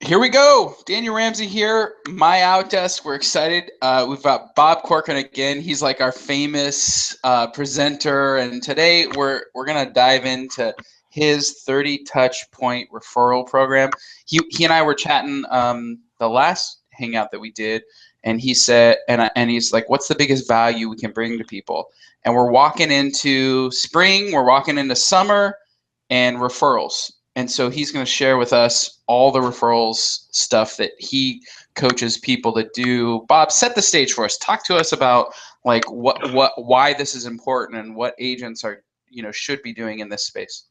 Here we go. Daniel Ramsey here, MyOutDesk. We're excited. We've got Bob Corcoran again. He's like our famous presenter, and today we're gonna dive into his 30 touch point referral program. He and I were chatting the last hangout that we did, and he said, and he's like, "What's the biggest value we can bring to people?" And we're walking into spring, we're walking into summer, and referrals. And so he's going to share with us all the referrals stuff that he coaches people to do. Bob, set the stage for us. Talk to us about like why this is important and what agents are, should be doing in this space.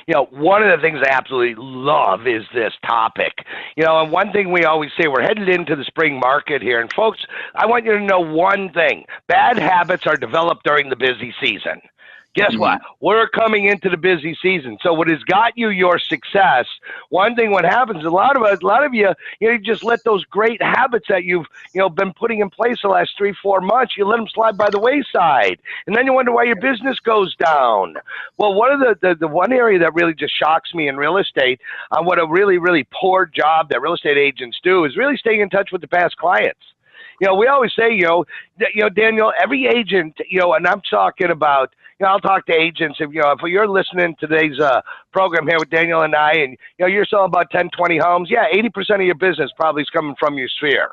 One of the things I absolutely love is this topic. And one thing we always say, we're headed into the spring market here. And folks, I want you to know one thing. Bad habits are developed during the busy season. Guess what? We're coming into the busy season. So what has got you your success, one thing what happens, a lot of you, you just let those great habits that you've, been putting in place the last 3-4 months, you let them slide by the wayside. And then you wonder why your business goes down. Well, one of the one area that really just shocks me in real estate, what a really, really poor job that real estate agents do is really staying in touch with the past clients. We always say, Daniel, every agent, and I'm talking about, I'll talk to agents if you're listening to today's program here with Daniel and I, and you're selling about 10, 20 homes. Yeah, 80% of your business probably is coming from your sphere.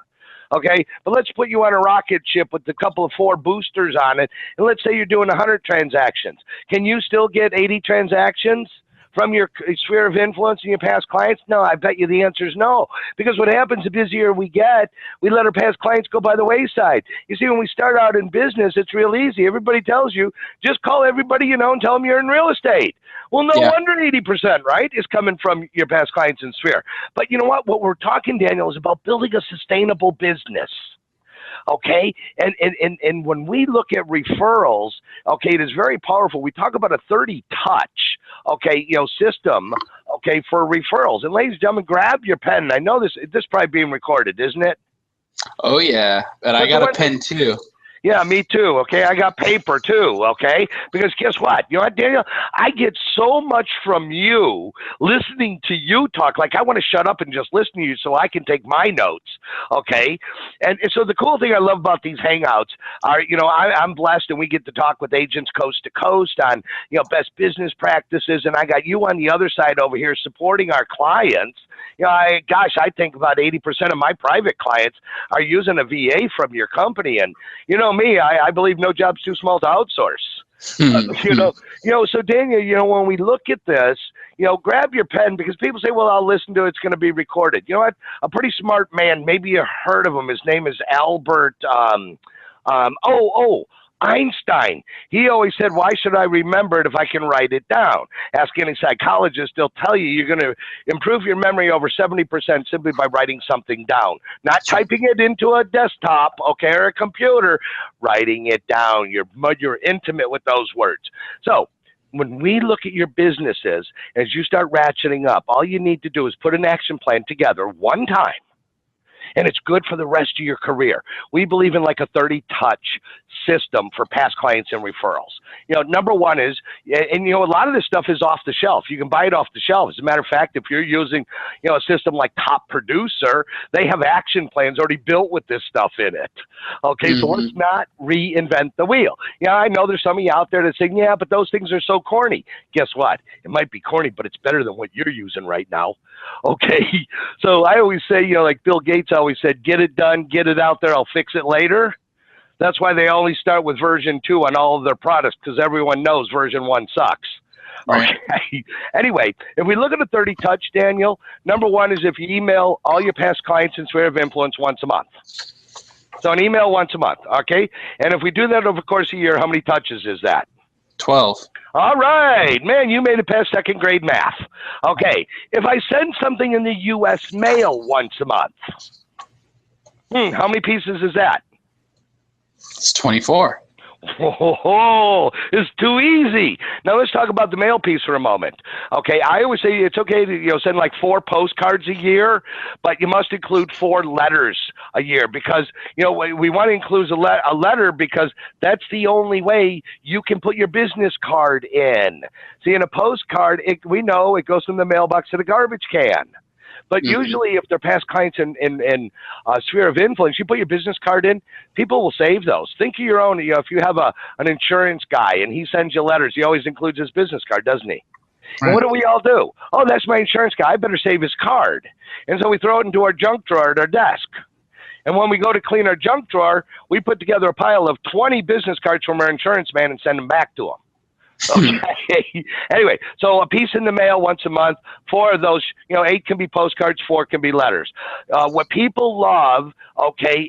Okay, but let's put you on a rocket ship with a couple of 4 boosters on it, and let's say you're doing 100 transactions. Can you still get 80 transactions from your sphere of influence and your past clients? No, I bet you the answer is no. Because what happens, the busier we get, we let our past clients go by the wayside. You see, when we start out in business, it's real easy. Everybody tells you, just call everybody you know and tell them you're in real estate. Well, no wonder 80%, right, is coming from your past clients and sphere. But you know what? What we're talking, Daniel, is about building a sustainable business. Okay, and when we look at referrals, okay, it is very powerful. We talk about a 30 touch, okay, system, okay, for referrals. And ladies and gentlemen, grab your pen. I know this is probably being recorded, isn't it? Oh yeah, and I got a pen too. Yeah, me too, okay? I got paper too, okay? Because guess what? You know what, Daniel? I get so much from you listening to you talk. Like, I want to shut up and just listen to you so I can take my notes, okay? And so the cool thing I love about these hangouts are, I'm blessed and we get to talk with agents coast to coast on, best business practices. And I got you on the other side over here supporting our clients. I think about 80% of my private clients are using a VA from your company. And, me, I believe no job's too small to outsource. So Daniel, when we look at this, grab your pen, because people say, well, I'll listen to it. It's going to be recorded. You know what? A pretty smart man, maybe you heard of him. His name is Albert, Einstein. He always said, why should I remember it if I can write it down? Ask any psychologist, they'll tell you you're going to improve your memory over 70% simply by writing something down. Not typing it into a desktop, okay, or a computer, writing it down. You're intimate with those words. So when we look at your businesses, as you start ratcheting up, all you need to do is put an action plan together one time. And it's good for the rest of your career. We believe in like a 30 touch system for past clients and referrals. Number one is, and a lot of this stuff is off the shelf. You can buy it off the shelf. As a matter of fact, if you're using, a system like Top Producer, they have action plans already built with this stuff in it. Okay, so let's not reinvent the wheel. I know there's some of you out there that saying, yeah, but those things are so corny. Guess what? It might be corny, but it's better than what you're using right now. Okay, so I always say, like Bill Gates always said, get it done, get it out there, I'll fix it later. That's why they always start with version 2 on all of their products, because everyone knows version 1 sucks. Right. Okay. Anyway, if we look at a 30 touch, Daniel, number one is if you email all your past clients in sphere of influence once a month. So an email once a month, okay? And if we do that over the course of a year, how many touches is that? 12. All right, man, you made it past second grade math. Okay, if I send something in the U.S. mail once a month, how many pieces is that? It's 24. Oh, it's too easy. Now let's talk about the mail piece for a moment. Okay, I always say it's okay to send like 4 postcards a year, but you must include 4 letters a year, because we want to include a letter, because that's the only way you can put your business card in. See, in a postcard, we know it goes from the mailbox to the garbage can. But usually if they're past clients in sphere of influence, you put your business card in, people will save those. Think of your own, if you have an insurance guy and he sends you letters, he always includes his business card, doesn't he? Right. And what do we all do? Oh, that's my insurance guy. I better save his card. And so we throw it into our junk drawer at our desk. And when we go to clean our junk drawer, we put together a pile of 20 business cards from our insurance man and send them back to him. Okay. Anyway, so a piece in the mail once a month. 4 of those, 8 can be postcards, 4 can be letters. What people love,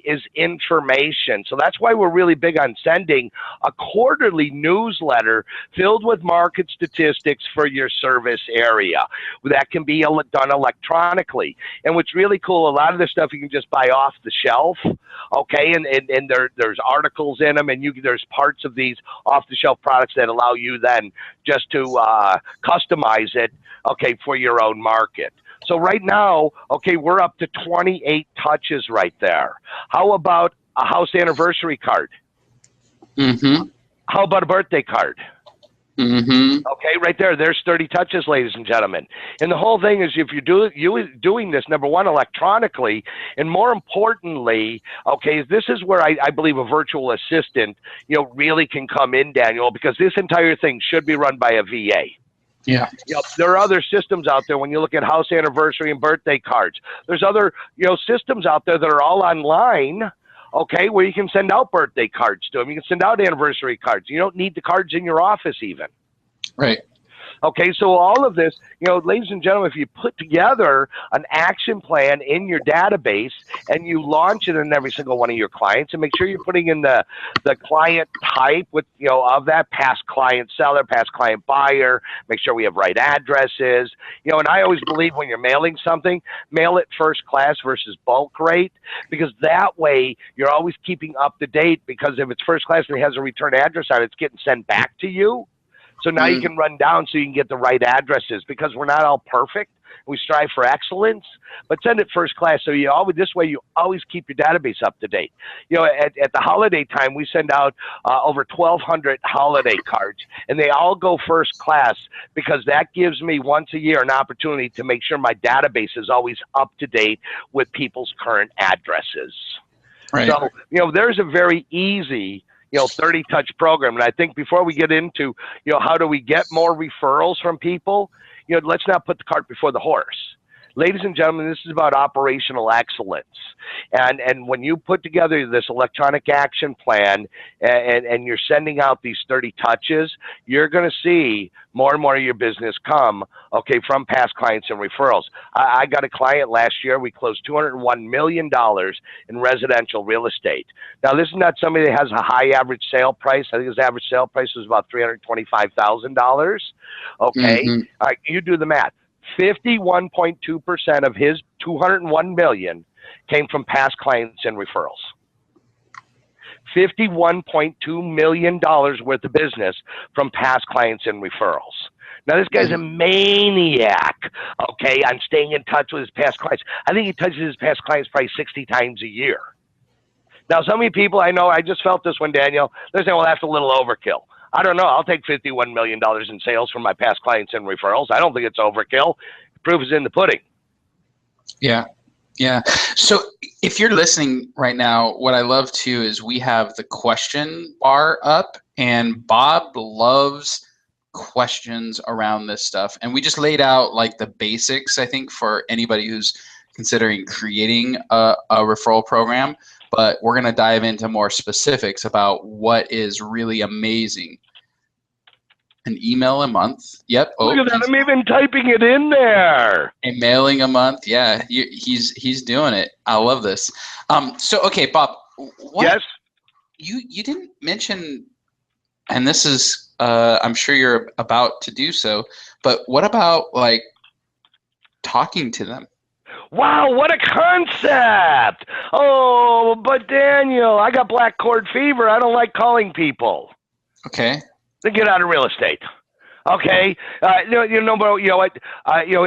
is information. So that's why we're really big on sending a quarterly newsletter filled with market statistics for your service area. That can be done electronically. And what's really cool, a lot of this stuff you can just buy off the shelf. Okay, and there's articles in them, and there's parts of these off-the-shelf products that allow you then just to customize it, for your own market. So right now, we're up to 28 touches right there. How about a house anniversary card? Mm-hmm. How about a birthday card? Mm-hmm. Okay, right there. There's 30 touches, ladies and gentlemen. And the whole thing is, if you're doing this, number one, electronically, and more importantly, this is where I believe a virtual assistant, really can come in, Daniel, because this entire thing should be run by a VA. Yeah. There are other systems out there when you look at house anniversary and birthday cards. There's other, systems out there that are all online. Where you can send out birthday cards to them. You can send out anniversary cards. You don't need the cards in your office even. Right. So all of this, ladies and gentlemen, if you put together an action plan in your database and you launch it in every single one of your clients, and make sure you're putting in the client type with, of that past client seller, past client buyer, make sure we have right addresses, and I always believe when you're mailing something, mail it first class versus bulk rate, because that way you're always keeping up to date, because if it's first class and it has a return address on it, it's getting sent back to you. So now you can run down so you can get the right addresses, because we're not all perfect. We strive for excellence, but send it first class. So this way you always keep your database up to date. At the holiday time, we send out over 1,200 holiday cards, and they all go first class, because that gives me once a year an opportunity to make sure my database is always up to date with people's current addresses. Right. So, there's a very easy 30-touch program. And I think before we get into, how do we get more referrals from people, let's not put the cart before the horse. Ladies and gentlemen, this is about operational excellence. And when you put together this electronic action plan and you're sending out these 30 touches, you're going to see more and more of your business come, from past clients and referrals. I got a client last year. We closed $201 million in residential real estate. Now, this is not somebody that has a high average sale price. I think his average sale price was about $325,000. Okay. Mm-hmm. All right, you do the math. 51.2% of his $201 million came from past clients and referrals. $51.2 million worth of business from past clients and referrals. Now, this guy's a maniac, on staying in touch with his past clients. I think he touches his past clients probably 60 times a year. Now, some of you people I know, I just felt this one, Daniel, they're saying, well, that's a little overkill. I don't know. I'll take $51 million in sales from my past clients and referrals. I don't think it's overkill. Proof is in the pudding. Yeah. Yeah. So if you're listening right now, what I love too is we have the question bar up, and Bob loves questions around this stuff. And we just laid out like the basics, I think, for anybody who's considering creating a referral program. But we're going to dive into more specifics about what is really amazing. An email a month. Yep. Look at that. I'm even typing it in there. A mailing a month. Yeah. He's doing it. I love this. Okay, Bob. Yes. You didn't mention, and this is, I'm sure you're about to do so, but what about like talking to them? Wow, what a concept! Oh, but Daniel, I got black cord fever. I don't like calling people. Okay. Then get out of real estate. Okay. And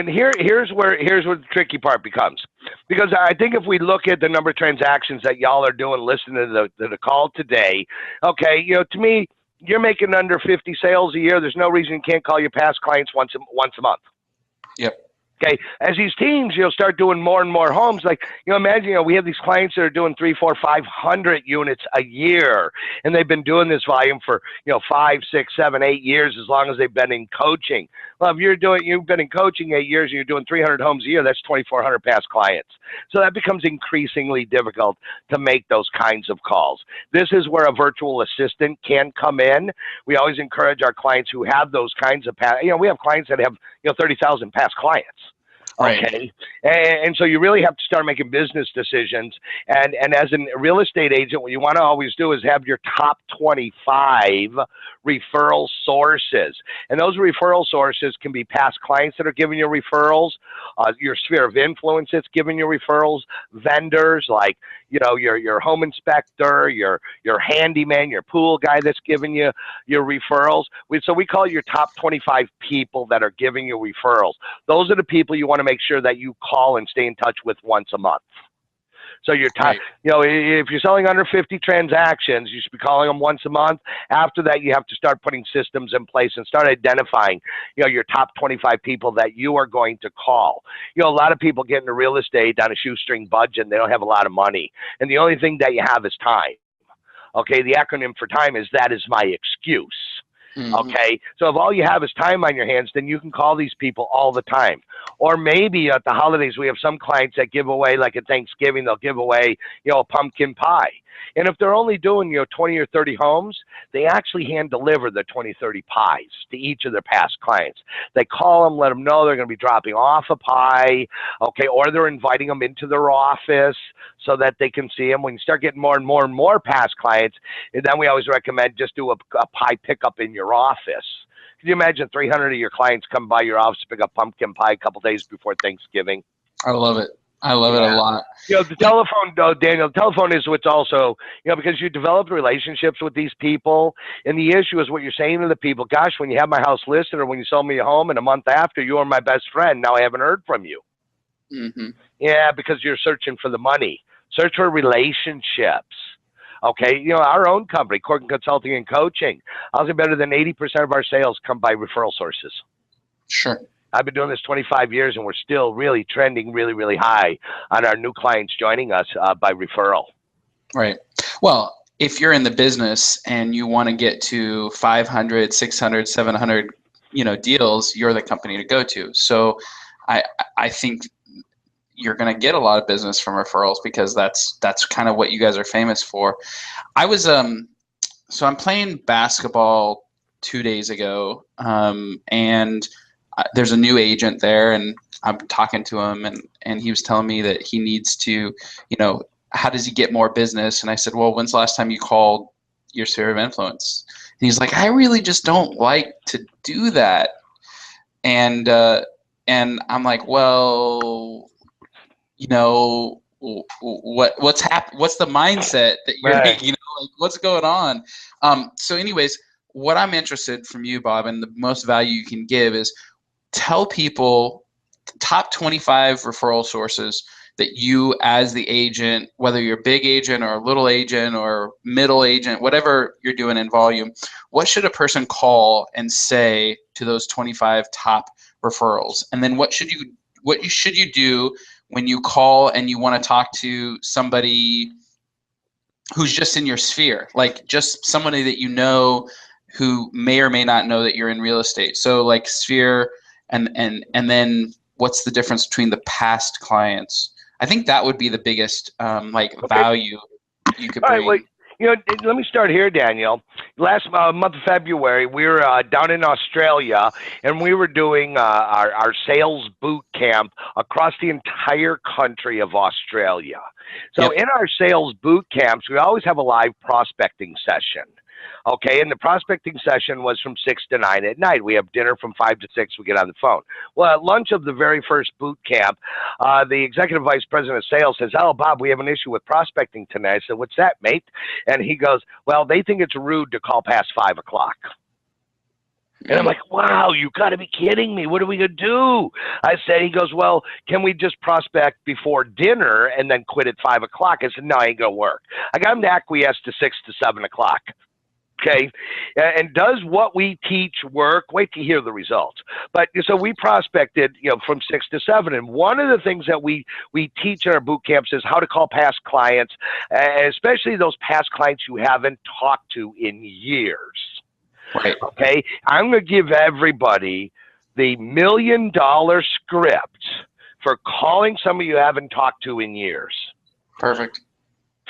here's where the tricky part becomes, because I think if we look at the number of transactions that y'all are doing, listening to the call today, to me, you're making under 50 sales a year. There's no reason you can't call your past clients once a month. Yep. Okay, as these teams, start doing more and more homes. Like, imagine, we have these clients that are doing 300, 400, 500 units a year, and they've been doing this volume for 5, 6, 7, 8 years, as long as they've been in coaching. Well, if you've been in coaching 8 years and you're doing 300 homes a year, that's 2,400 past clients. So that becomes increasingly difficult to make those kinds of calls. This is where a virtual assistant can come in. We always encourage our clients who have those kinds of we have clients that have 30,000 past clients. Right. Okay. And so you really have to start making business decisions. And as a real estate agent, what you want to always do is have your top 25 referral sources. And those referral sources can be past clients that are giving you referrals, your sphere of influence that's giving you referrals, vendors like, your home inspector, your handyman, your pool guy that's giving you your referrals. So we call it your top 25 people that are giving you referrals. Those are the people you want to make sure that you call and stay in touch with once a month. So your time, if you're selling under 50 transactions, you should be calling them once a month. After that, you have to start putting systems in place and start identifying, your top 25 people that you are going to call. A lot of people get into real estate on a shoestring budget and they don't have a lot of money. And the only thing that you have is time. Okay, the acronym for time is that is my excuse. Okay, so if all you have is time on your hands, then you can call these people all the time. Or maybe at the holidays, we have some clients that give away, like at Thanksgiving, they'll give away, a pumpkin pie. And if they're only doing, 20 or 30 homes, they actually hand deliver the 20, 30 pies to each of their past clients. They call them, let them know they're going to be dropping off a pie, okay, or they're inviting them into their office so that they can see them. When you start getting more and more and more past clients, and then we always recommend just do a pie pickup in your office. Can you imagine 300 of your clients come by your office to pick up pumpkin pie a couple days before Thanksgiving? I love it. I love it a lot. The telephone, Daniel, the telephone is what's also, because you develop relationships with these people. And the issue is what you're saying to the people. Gosh, when you have my house listed or when you sold me a home and a month after, you are my best friend. Now I haven't heard from you. Yeah, because you're searching for the money. Search for relationships. Okay, our own company, Corkin Consulting and Coaching, I'll say better than 80% of our sales come by referral sources. Sure. I've been doing this 25 years, and we're still really trending really, really high on our new clients joining us by referral. Right. Well, if you're in the business and you want to get to 500, 600, 700, deals, you're the company to go to. So I think you're going to get a lot of business from referrals because that's kind of what you guys are famous for. I was so I'm playing basketball 2 days ago, and there's a new agent there, and I'm talking to him, and he was telling me that he needs to, how does he get more business? And I said, well, when's the last time you called your sphere of influence? And he's like, I really just don't like to do that. And I'm like, well, what's the mindset that you're, Right. like what's going on? So anyways, what I'm interested from you, Bob, and the most value you can give is tell people the top 25 referral sources that you as the agent, whether you're a big agent or a little agent or middle agent, whatever you're doing in volume, what should a person call and say to those 25 top referrals? And then what should you do when you call and you want to talk to somebody who's just in your sphere, like just somebody that who may or may not know that you're in real estate? So like sphere, and then what's the difference between the past clients? I think that would be the biggest value you could bring. All right, well, let me start here, Daniel. Last month of February, we were down in Australia, and we were doing our sales boot camp across the entire country of Australia. So in our sales boot camps, we always have a live prospecting session. Okay, and the prospecting session was from 6 to 9 at night. We have dinner from 5 to 6. We get on the phone. Well, at lunch of the very first boot camp, the executive vice president of sales says, "Oh, Bob, we have an issue with prospecting tonight." I said, "What's that, mate?" And he goes, "Well, they think it's rude to call past 5 o'clock." And I'm like, wow, you got to be kidding me. What are we going to do? He goes, well, can we just prospect before dinner and then quit at 5 o'clock? I said, no, it ain't going to work. I got him to acquiesce to 6 to 7 o'clock. Okay, and does what we teach work? Wait to hear the results. But so we prospected, from 6 to 7, and one of the things that we teach in our boot camps is how to call past clients, especially those past clients you haven't talked to in years. Right. Okay, I'm going to give everybody the $1 million script for calling somebody you haven't talked to in years. Perfect.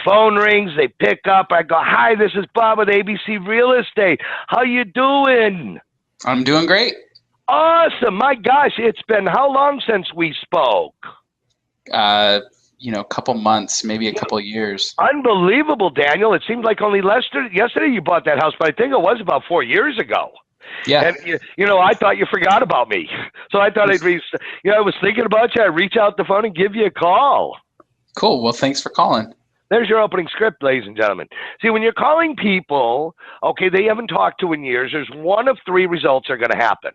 Phone rings, they pick up. I go, "Hi, this is Bob with ABC Real Estate. How you doing?" I'm doing great. Awesome. My gosh, it's been how long since we spoke? A couple months, maybe a couple years. Unbelievable, Daniel. It seems like only yesterday you bought that house, but I think it was about 4 years ago. Yeah. And, I thought you forgot about me. So I thought I was thinking about you. I'd reach out the phone and give you a call. Cool. Well, thanks for calling. There's your opening script, ladies and gentlemen. See, when you're calling people, okay, they haven't talked to in years, there's one of 3 results are going to happen.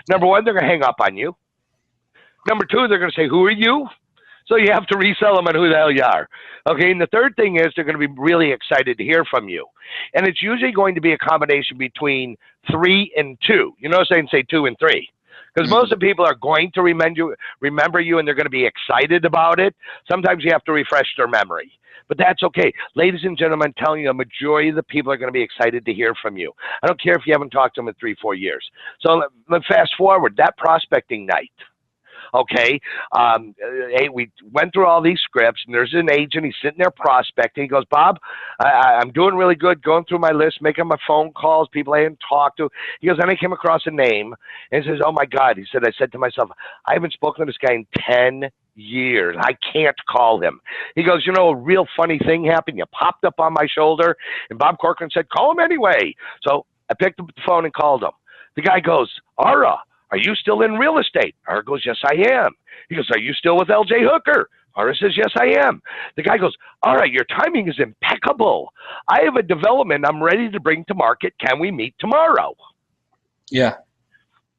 Number 1, they're going to hang up on you. Number 2, they're going to say, "Who are you?" So you have to resell them on who the hell you are. Okay, and the third thing is they're going to be really excited to hear from you. And it's usually going to be a combination between 3 and 2. You notice I didn't say 2 and 3. Because most of the people are going to remember you, and they're going to be excited about it. Sometimes you have to refresh their memory. But that's okay. Ladies and gentlemen, I'm telling you, a majority of the people are going to be excited to hear from you. I don't care if you haven't talked to them in 3-4 years. So let's fast forward. That prospecting night. Okay, hey, we went through all these scripts, and there's an agent. He's sitting there prospecting. He goes, "Bob, I'm doing really good, going through my list, making my phone calls, people I hadn't talked to." He goes, and I came across a name, and he says, "Oh my God," he said, "I said to myself, I haven't spoken to this guy in 10 years. I can't call him." He goes, "A real funny thing happened. You popped up on my shoulder," and Bob Corcoran said, "Call him anyway." So I picked up the phone and called him. The guy goes, "Ara, are you still in real estate?" Ara goes, "Yes, I am." He goes, "Are you still with LJ Hooker?" Ara says, "Yes, I am." The guy goes, "All right, your timing is impeccable. I have a development I'm ready to bring to market. Can we meet tomorrow?" Yeah.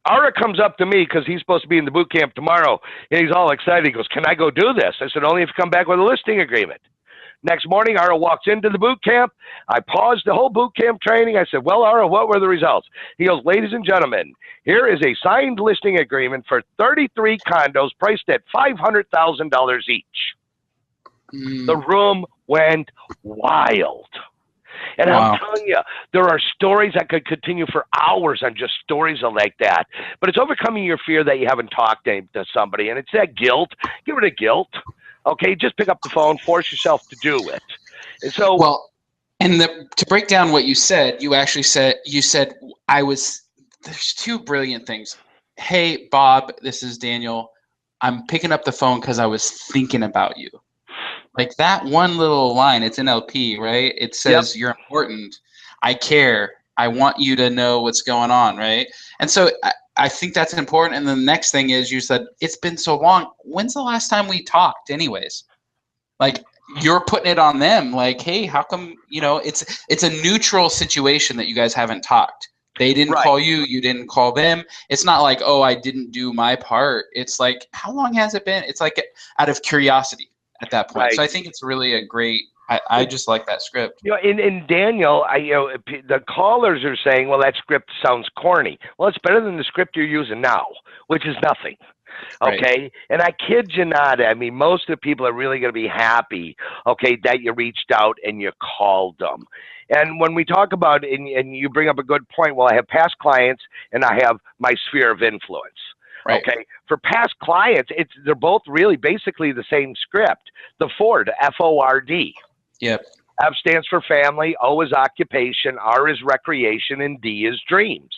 Ara comes up to me because he's supposed to be in the boot camp tomorrow, and he's all excited. He goes, "Can I go do this?" I said, "Only if you come back with a listing agreement." Next morning, Ara walks into the boot camp. I paused the whole boot camp training. I said, "Well, Ara, what were the results?" He goes, "Ladies and gentlemen, here is a signed listing agreement for 33 condos priced at $500,000 each." The room went wild. And Wow. I'm telling you, there are stories that could continue for hours on just stories like that. But it's overcoming your fear that you haven't talked to somebody. And it's that guilt. Get rid of guilt. Okay, just pick up the phone, force yourself to do it. And so, Well, and to break down what you said, there's 2 brilliant things. "Hey, Bob, this is Daniel. I'm picking up the phone because I was thinking about you." Like that one little line, it's NLP, right? It says, "You're important. I care. I want you to know what's going on," right? And so I think that's important. And the next thing is you said, "It's been so long. When's the last time we talked anyways?" Like you're putting it on them. Like, "Hey, how come, it's a neutral situation that you guys haven't talked. They didn't call you. You didn't call them. It's not like, oh, I didn't do my part." It's like, how long has it been? It's like out of curiosity at that point. Right. So I think it's really a great, I just like that script. In Daniel, the callers are saying, "Well, that script sounds corny." Well, it's better than the script you're using now, which is nothing. Okay. Right. And I kid you not. I mean, most of the people are really going to be happy, okay, that you reached out and you called them. And when we talk about, and you bring up a good point, well, I have past clients and I have my sphere of influence. Right. Okay. For past clients, they're both really basically the same script. The Ford, F-O-R-D. Yep. F stands for family, O is occupation, R is recreation, and D is dreams.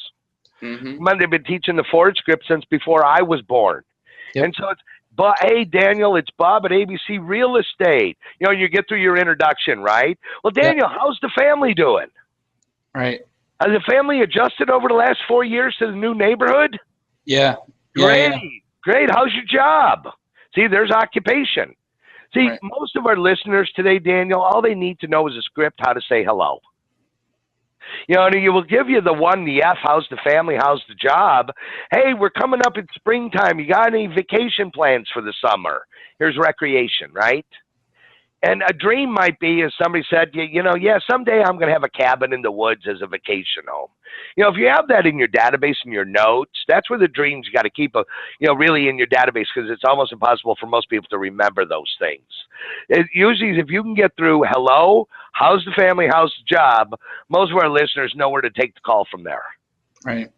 They've been teaching the Ford script since before I was born. Yep. And so but hey, Daniel, it's Bob at ABC Real Estate. You get through your introduction, right? Well, Daniel, how's the family doing? Right. Has the family adjusted over the last 4 years to the new neighborhood? Yeah. Great. Great. How's your job? See, there's occupation. See, most of our listeners today, Daniel, all they need to know is a script how to say hello. And you will give you the one, the F, how's the family, how's the job? Hey, we're coming up in springtime. You got any vacation plans for the summer? Here's recreation, right? And a dream might be, as somebody said, yeah, someday I'm going to have a cabin in the woods as a vacation home. If you have that in your database and your notes, that's where the dreams you got to keep, really in your database, because it's almost impossible for most people to remember those things. Usually, if you can get through, hello, how's the family, how's the job, most of our listeners know where to take the call from there. Right.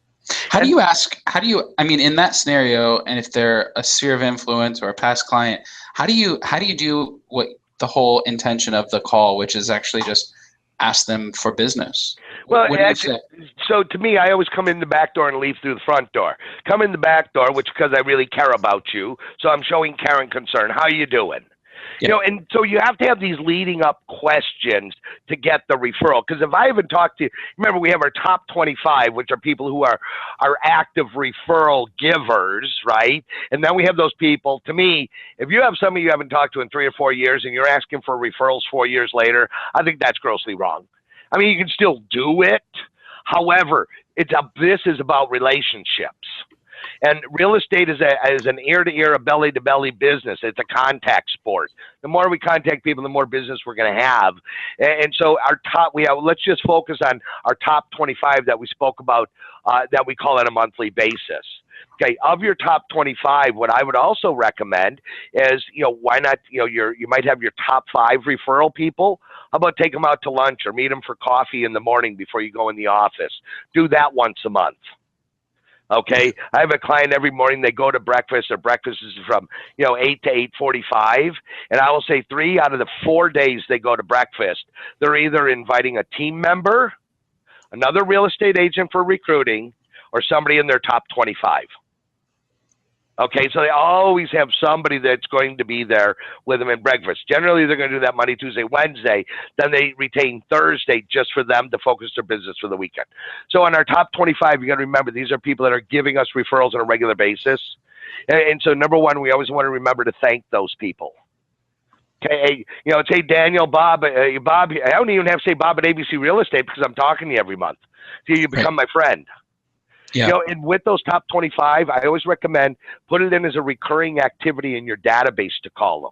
I mean, in that scenario, and if they're a sphere of influence or a past client, how do you do what the whole intention of the call, which is actually just ask them for business? Well, what do you say? So to me, I always come in the back door and leave through the front door. Come in the back door, which because I really care about you, so I'm showing care and concern. How you doing? Yeah. And so you have to have these leading up questions to get the referral. Because if I haven't talked to you, remember we have our top 25, which are people who are active referral givers, right? And then we have those people. To me, if you have somebody you haven't talked to in 3 or 4 years and you're asking for referrals 4 years later, I think that's grossly wrong. I mean, you can still do it. However, this is about relationships. And real estate is an ear-to-ear, a belly-to-belly business. It's a contact sport. The more we contact people, the more business we're going to have. And so let's just focus on our top 25 that we spoke about, that we call on a monthly basis. Okay, of your top 25, what I would also recommend is, why not, you might have your top 5 referral people. How about take them out to lunch or meet them for coffee in the morning before you go in the office? Do that once a month. Okay, I have a client every morning. They go to breakfast. Their breakfast is from 8 to 8:45, and I will say 3 out of the 4 days they go to breakfast, they're either inviting a team member, another real estate agent for recruiting, or somebody in their top 25. Okay, so they always have somebody that's going to be there with them in breakfast. Generally, they're going to do that Monday, Tuesday, Wednesday. Then they retain Thursday just for them to focus their business for the weekend. So on our top 25, you got to remember, these are people that are giving us referrals on a regular basis. And so number one, we always want to remember to thank those people. Okay, it's, hey, Daniel, Bob, I don't even have to say Bob at ABC Real Estate because I'm talking to you every month. So you become my friend. Yeah. And with those top 25, I always recommend put it in as a recurring activity in your database to call them.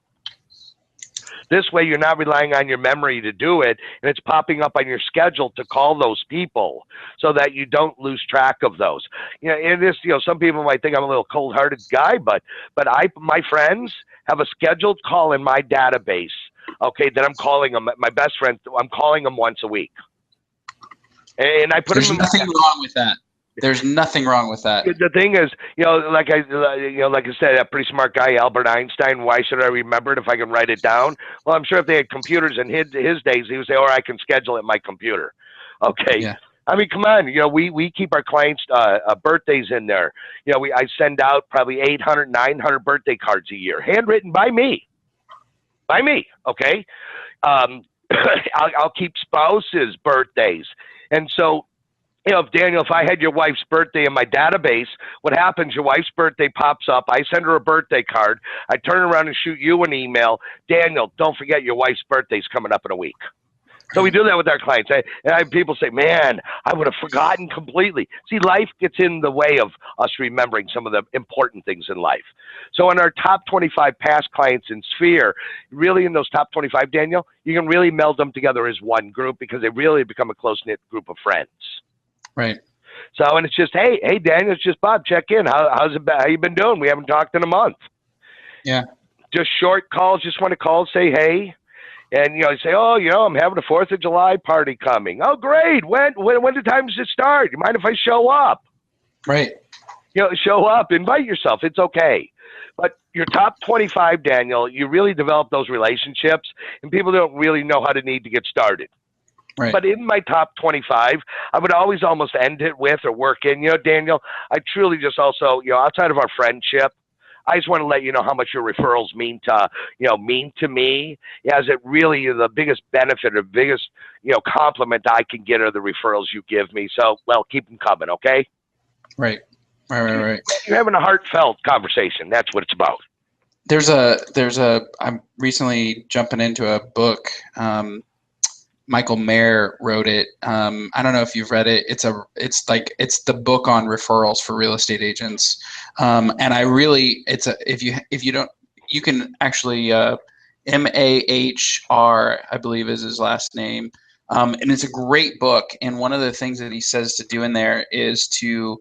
This way, you're not relying on your memory to do it, and it's popping up on your schedule to call those people so that you don't lose track of those. And this, some people might think I'm a little cold-hearted guy, but my friends have a scheduled call in my database. Okay, that I'm calling them. My best friend, I'm calling them once a week, and I put them in. There's nothing wrong with that. There's nothing wrong with that. The thing is, like I said, a pretty smart guy, Albert Einstein. Why should I remember it if I can write it down? Well, I'm sure if they had computers in his days, he would say, or I can schedule it in my computer. Okay. Yeah. I mean, come on. We keep our clients' birthdays in there. I send out probably 800, 900 birthday cards a year, handwritten by me. Okay. I'll keep spouses' birthdays, and so. If I had your wife's birthday in my database, what happens, your wife's birthday pops up, I send her a birthday card, I turn around and shoot you an email, Daniel, don't forget your wife's birthday's coming up in a week. So we do that with our clients. And I have people say, man, I would have forgotten completely. See, life gets in the way of us remembering some of the important things in life. So in our top 25 past clients in Sphere, really in those top 25, Daniel, you can really meld them together as one group because they really become a close-knit group of friends. Right. So, and it's just, hey, Daniel, it's just Bob. Check in. How you been doing? We haven't talked in a month. Yeah. Just short calls. Just want to call, say hey, and you say, oh, I'm having a 4th of July party coming. Oh, great. When the time does it start? You mind if I show up? Right. Show up. Invite yourself. It's okay. But your top 25, Daniel, you really develop those relationships, and people don't really know how to need to get started. Right. But in my top 25, I would always almost end it with or work in, Daniel, I truly just also, outside of our friendship, I just want to let you know how much your referrals mean to me. As it really is the biggest benefit or biggest, compliment I can get are the referrals you give me. So, well, keep them coming, okay? Right. You're having a heartfelt conversation. That's what it's about. I'm recently jumping into a book. Michael Mayer wrote it. I don't know if you've read it. It's the book on referrals for real estate agents. And I really, if you don't, you can actually, Mahr, I believe is his last name. And it's a great book. And one of the things that he says to do in there is to,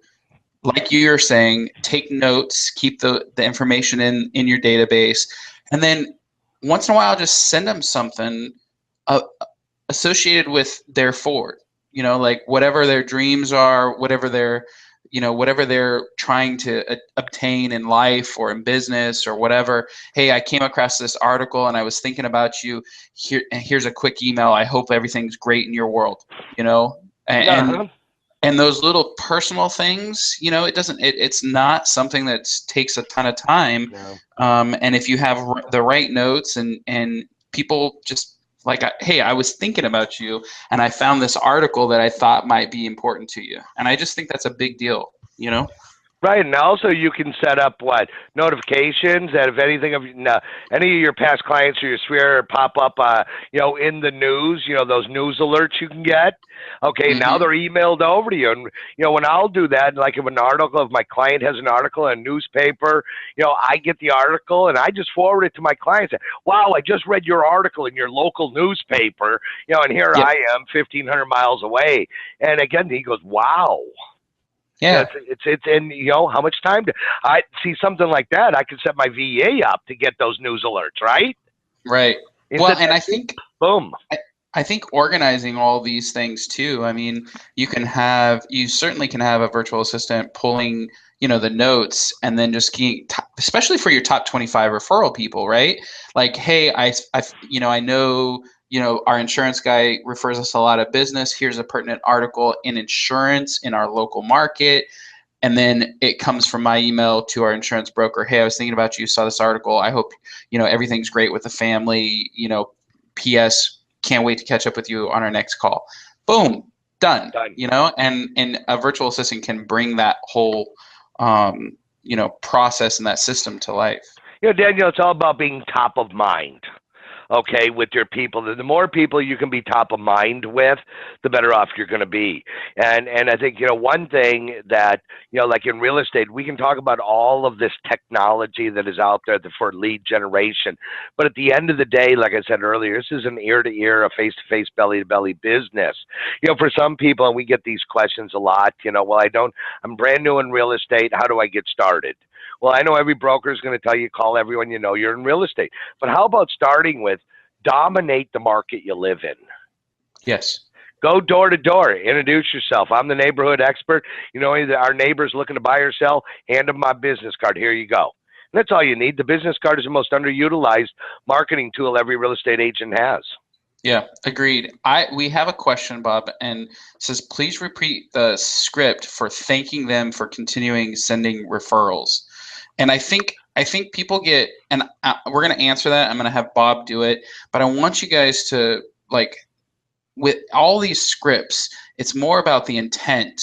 like you were saying, take notes, keep the information in your database, and then once in a while just send them something associated with their forward. Like whatever their dreams are, whatever they're trying to obtain in life or in business or whatever. Hey, I came across this article and I was thinking about you. Here's a quick email. I hope everything's great in your world. And those little personal things, it's not something that takes a ton of time. No. And if you have the right notes and people just like, hey, I was thinking about you and I found this article that I thought might be important to you. And I just think that's a big deal, Right, and also you can set up notifications that if anything of any of your past clients or your sphere pop up, in the news, those news alerts you can get. Okay, now they're emailed over to you, and when I'll do that, like if my client has an article in a newspaper, I get the article and I just forward it to my clients. Wow, I just read your article in your local newspaper, and here I am, 1,500 miles away, and again he goes, wow. Yeah, it's and how much time I see something like that? I could set my VA up to get those news alerts, right? Right. Well, and I think boom. I think organizing all these things too. I mean, you certainly can have a virtual assistant pulling the notes and then just especially for your top 25 referral people, right? Like, hey, I know. Our insurance guy refers us a lot of business. Here's a pertinent article in insurance in our local market. And then it comes from my email to our insurance broker. Hey, I was thinking about you, saw this article. I hope, everything's great with the family. P.S. Can't wait to catch up with you on our next call. Boom, done. And a virtual assistant can bring that whole, process and that system to life. Daniel, it's all about being top of mind. Okay, with your people. The more people you can be top of mind with, the better off you're going to be. And I think, one thing that, like in real estate, we can talk about all of this technology that is out there for lead generation. But at the end of the day, like I said earlier, this is an ear-to-ear, a face-to-face, belly-to-belly business. For some people, and we get these questions a lot, I'm brand new in real estate. How do I get started? Well, I know every broker is going to tell you, call everyone you're in real estate. But how about starting with dominate the market you live in? Yes. Go door to door. Introduce yourself. I'm the neighborhood expert. Our neighbor's looking to buy or sell. Hand them my business card. Here you go. And that's all you need. The business card is the most underutilized marketing tool every real estate agent has. Yeah, agreed. We have a question, Bob, and it says, please repeat the script for thanking them for continuing sending referrals. And I think people get, and we're going to answer that. I'm going to have Bob do it, but I want you guys to, with all these scripts, it's more about the intent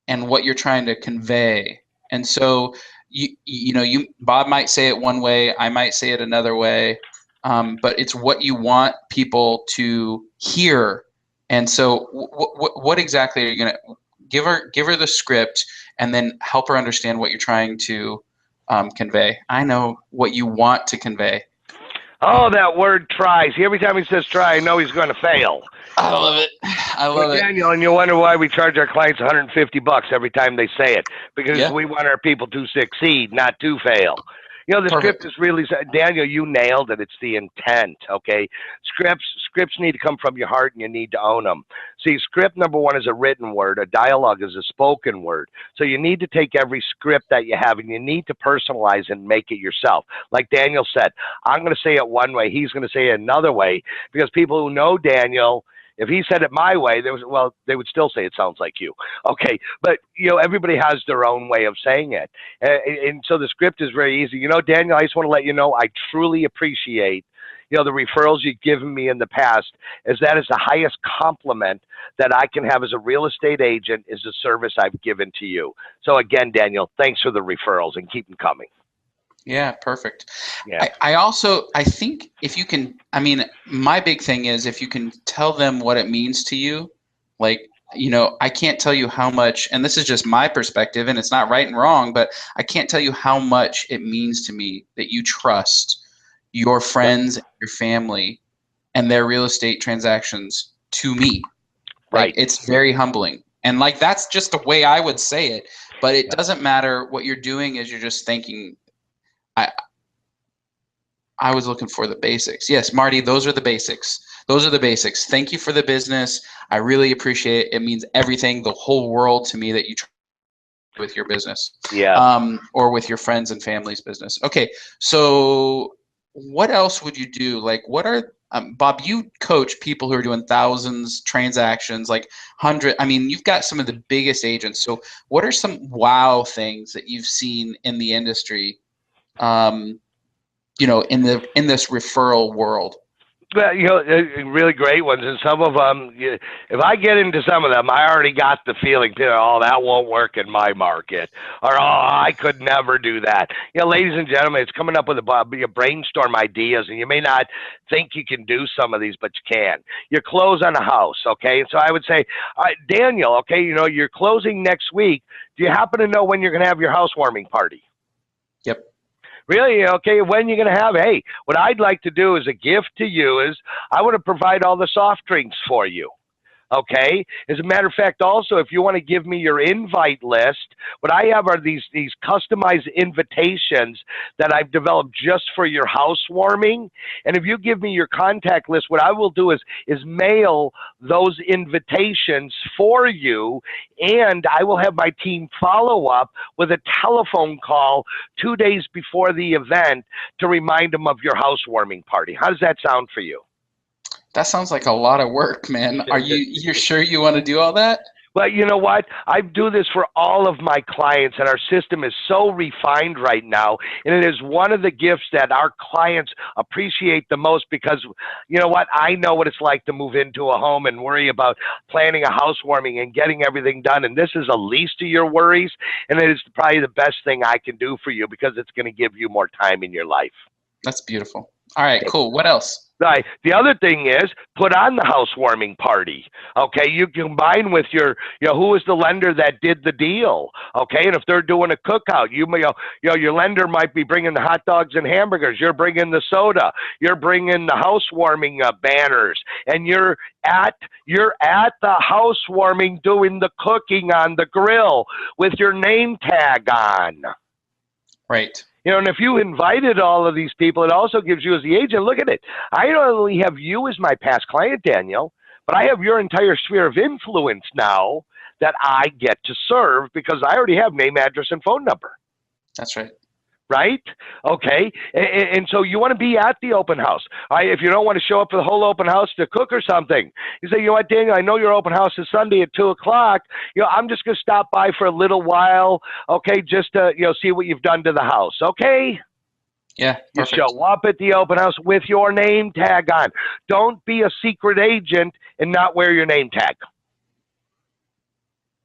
and what you're trying to convey. And so, Bob might say it one way, I might say it another way, but it's what you want people to hear. And so what exactly are you going to give her the script and then help her understand what you're trying to convey? I know what you want to convey. Oh, that word try. See, every time he says try, I know he's going to fail. I love it. I love it. Daniel, and you wonder why we charge our clients $150 every time they say it. Because we want our people to succeed, not to fail. The script is really, Daniel, you nailed it. It's the intent, okay? Scripts need to come from your heart, and you need to own them. See, script number one is a written word. A dialogue is a spoken word. So you need to take every script that you have, and you need to personalize and make it yourself. Like Daniel said, I'm going to say it one way. He's going to say it another way, because people who know Daniel, if he said it my way, they would still say it sounds like you. Okay, but everybody has their own way of saying it, and so the script is very easy. Daniel, I just want to let you know I truly appreciate the referrals you've given me in the past, as that is the highest compliment that I can have as a real estate agent, is the service I've given to you. So again, Daniel, thanks for the referrals and keep them coming. Yeah, perfect. Yeah. I think if you can, my big thing is if you can tell them what it means to you, I can't tell you how much, and this is just my perspective and it's not right and wrong, but I can't tell you how much it means to me that you trust your friends, your family, and their real estate transactions to me. Right. Like, it's very humbling. And like, that's just the way I would say it. But it doesn't matter. What you're doing is you're just thanking. I was looking for the basics. Yes, Marty, those are the basics. Those are the basics. Thank you for the business. I really appreciate it. It means everything, the whole world to me that you try with your business. Yeah. Or with your friends and family's business. Okay, so what else would you do? Like, what are Bob, you coach people who are doing thousands transactions, like 100. I mean, you've got some of the biggest agents. So what are some wow things that you've seen in the industry, in this referral world? Well, really great ones, and some of them. If I get into some of them, I already got the feeling, oh, that won't work in my market, or oh, I could never do that. Ladies and gentlemen, it's coming up with a brainstorm ideas, and you may not think you can do some of these, but you can. You close on a house, okay? And so I would say, Daniel, okay, you're closing next week. Do you happen to know when you're going to have your housewarming party? Yep. Really? Okay, when you're going to have, hey, what I'd like to do as a gift to you is I want to provide all the soft drinks for you. Okay. As a matter of fact, also, if you want to give me your invite list, what I have are these customized invitations that I've developed just for your housewarming. And if you give me your contact list, what I will do is mail those invitations for you, and I will have my team follow up with a telephone call 2 days before the event to remind them of your housewarming party. How does that sound for you? That sounds like a lot of work, man. You're sure you want to do all that? Well, you know what? I do this for all of my clients, and our system is so refined right now. And it is one of the gifts that our clients appreciate the most because, you know what? I know what it's like to move into a home and worry about planning a housewarming and getting everything done. And this is the least of your worries. And it is probably the best thing I can do for you because it's going to give you more time in your life. That's beautiful. All right, cool. What else? Right. The other thing is put on the housewarming party. Okay, you combine with your, who is the lender that did the deal? Okay, and if they're doing a cookout, your lender might be bringing the hot dogs and hamburgers. You're bringing the soda. You're bringing the housewarming banners, and you're at the housewarming doing the cooking on the grill with your name tag on. Right. And if you invited all of these people, it also gives you as the agent, look at it. I not only have you as my past client, Daniel, but I have your entire sphere of influence now that I get to serve because I already have name, address, and phone number. That's right. Right? Okay. And so you want to be at the open house. If you don't want to show up for the whole open house to cook or something, you say, you know what, Daniel, I know your open house is Sunday at 2:00. I'm just going to stop by for a little while. Okay. Just to, see what you've done to the house. Okay. Yeah. Perfect. You show up at the open house with your name tag on. Don't be a secret agent and not wear your name tag.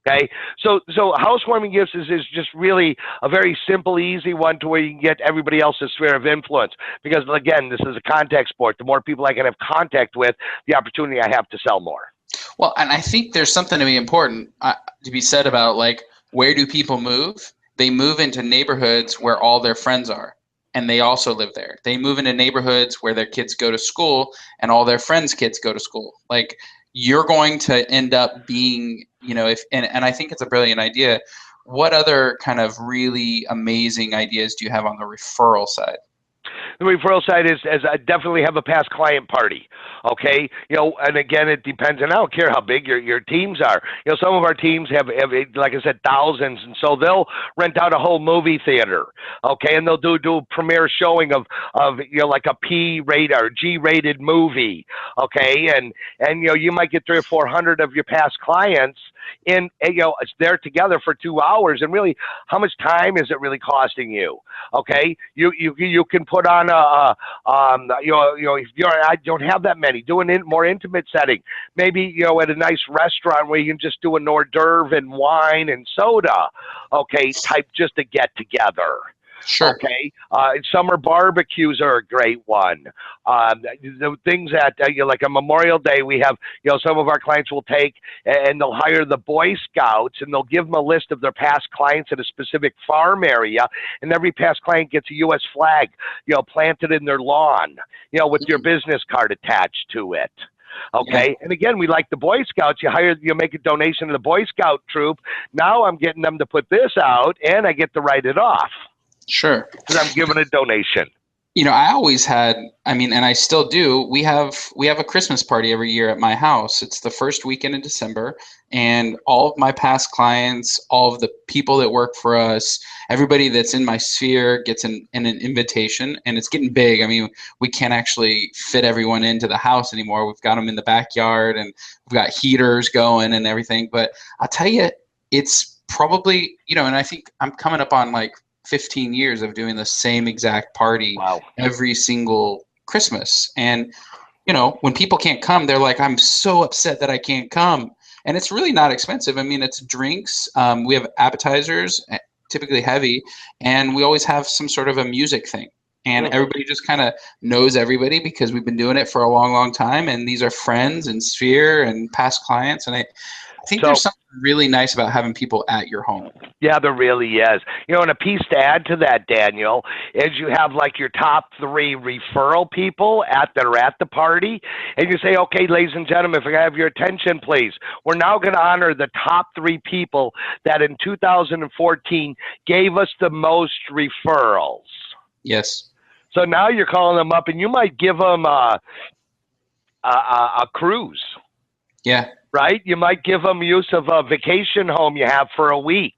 Okay, so housewarming gifts is just really a very simple, easy one to where you can get everybody else's sphere of influence. Because again, this is a contact sport. The more people I can have contact with, the opportunity I have to sell more. Well, and I think there's something to be important to be said about, like, where do people move? They move into neighborhoods where all their friends are, and they also live there. They move into neighborhoods where their kids go to school, and all their friends' kids go to school. Like, you're going to end up being, and I think it's a brilliant idea. What other kind of really amazing ideas do you have on the referral side? The referral side is I definitely have a past client party. Okay, and again, it depends, and I don't care how big your teams are. Some of our teams have, like I said, thousands, and so they'll rent out a whole movie theater. Okay, and they'll do a premiere showing of like a P-rated or G-rated movie. Okay, and you might get 300 or 400 of your past clients in, it's there together for 2 hours, and really, how much time is it really costing you? Okay, you can put on if I don't have that many, do a more intimate setting, maybe at a nice restaurant where you can just do an hors d'oeuvre and wine and soda, okay, type, just to get together. Sure. Okay. Summer barbecues are a great one. The things that, like a Memorial Day, we have, some of our clients will take and they'll hire the Boy Scouts and they'll give them a list of their past clients at a specific farm area. And every past client gets a U.S. flag, planted in their lawn, with your business card attached to it. Okay. And again, we like the Boy Scouts. You make a donation to the Boy Scout troop. Now I'm getting them to put this out and I get to write it off. Sure. Because I'm giving a donation. I always had, and I still do, we have a Christmas party every year at my house. It's the first weekend in December, and all of my past clients, all of the people that work for us, everybody that's in my sphere gets an invitation, and it's getting big. We can't actually fit everyone into the house anymore. We've got them in the backyard, and we've got heaters going and everything. But I'll tell you, it's probably, and I think I'm coming up on like 15 years of doing the same exact party every single Christmas. And, when people can't come, they're like, I'm so upset that I can't come. And it's really not expensive. It's drinks. We have appetizers, typically heavy, and we always have some sort of a music thing. And everybody just kind of knows everybody because we've been doing it for a long, long time. And these are friends and sphere and past clients. And I think there's something really nice about having people at your home. Yeah, there really is. And a piece to add to that, Daniel, is you have like your top 3 referral people that are at the party, and you say, okay, ladies and gentlemen, if I have your attention, please. We're now going to honor the top 3 people that in 2014 gave us the most referrals. Yes. So now you're calling them up, and you might give them a cruise. Yeah. Right? You might give them use of a vacation home you have for a week.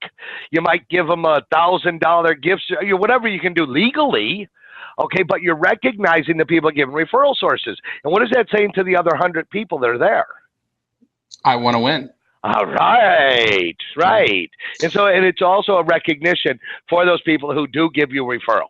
You might give them $1,000 gifts, whatever you can do legally. Okay, but you're recognizing the people giving referral sources. And what is that saying to the other 100 people that are there? I want to win. All right, right. And it's also a recognition for those people who do give you referrals.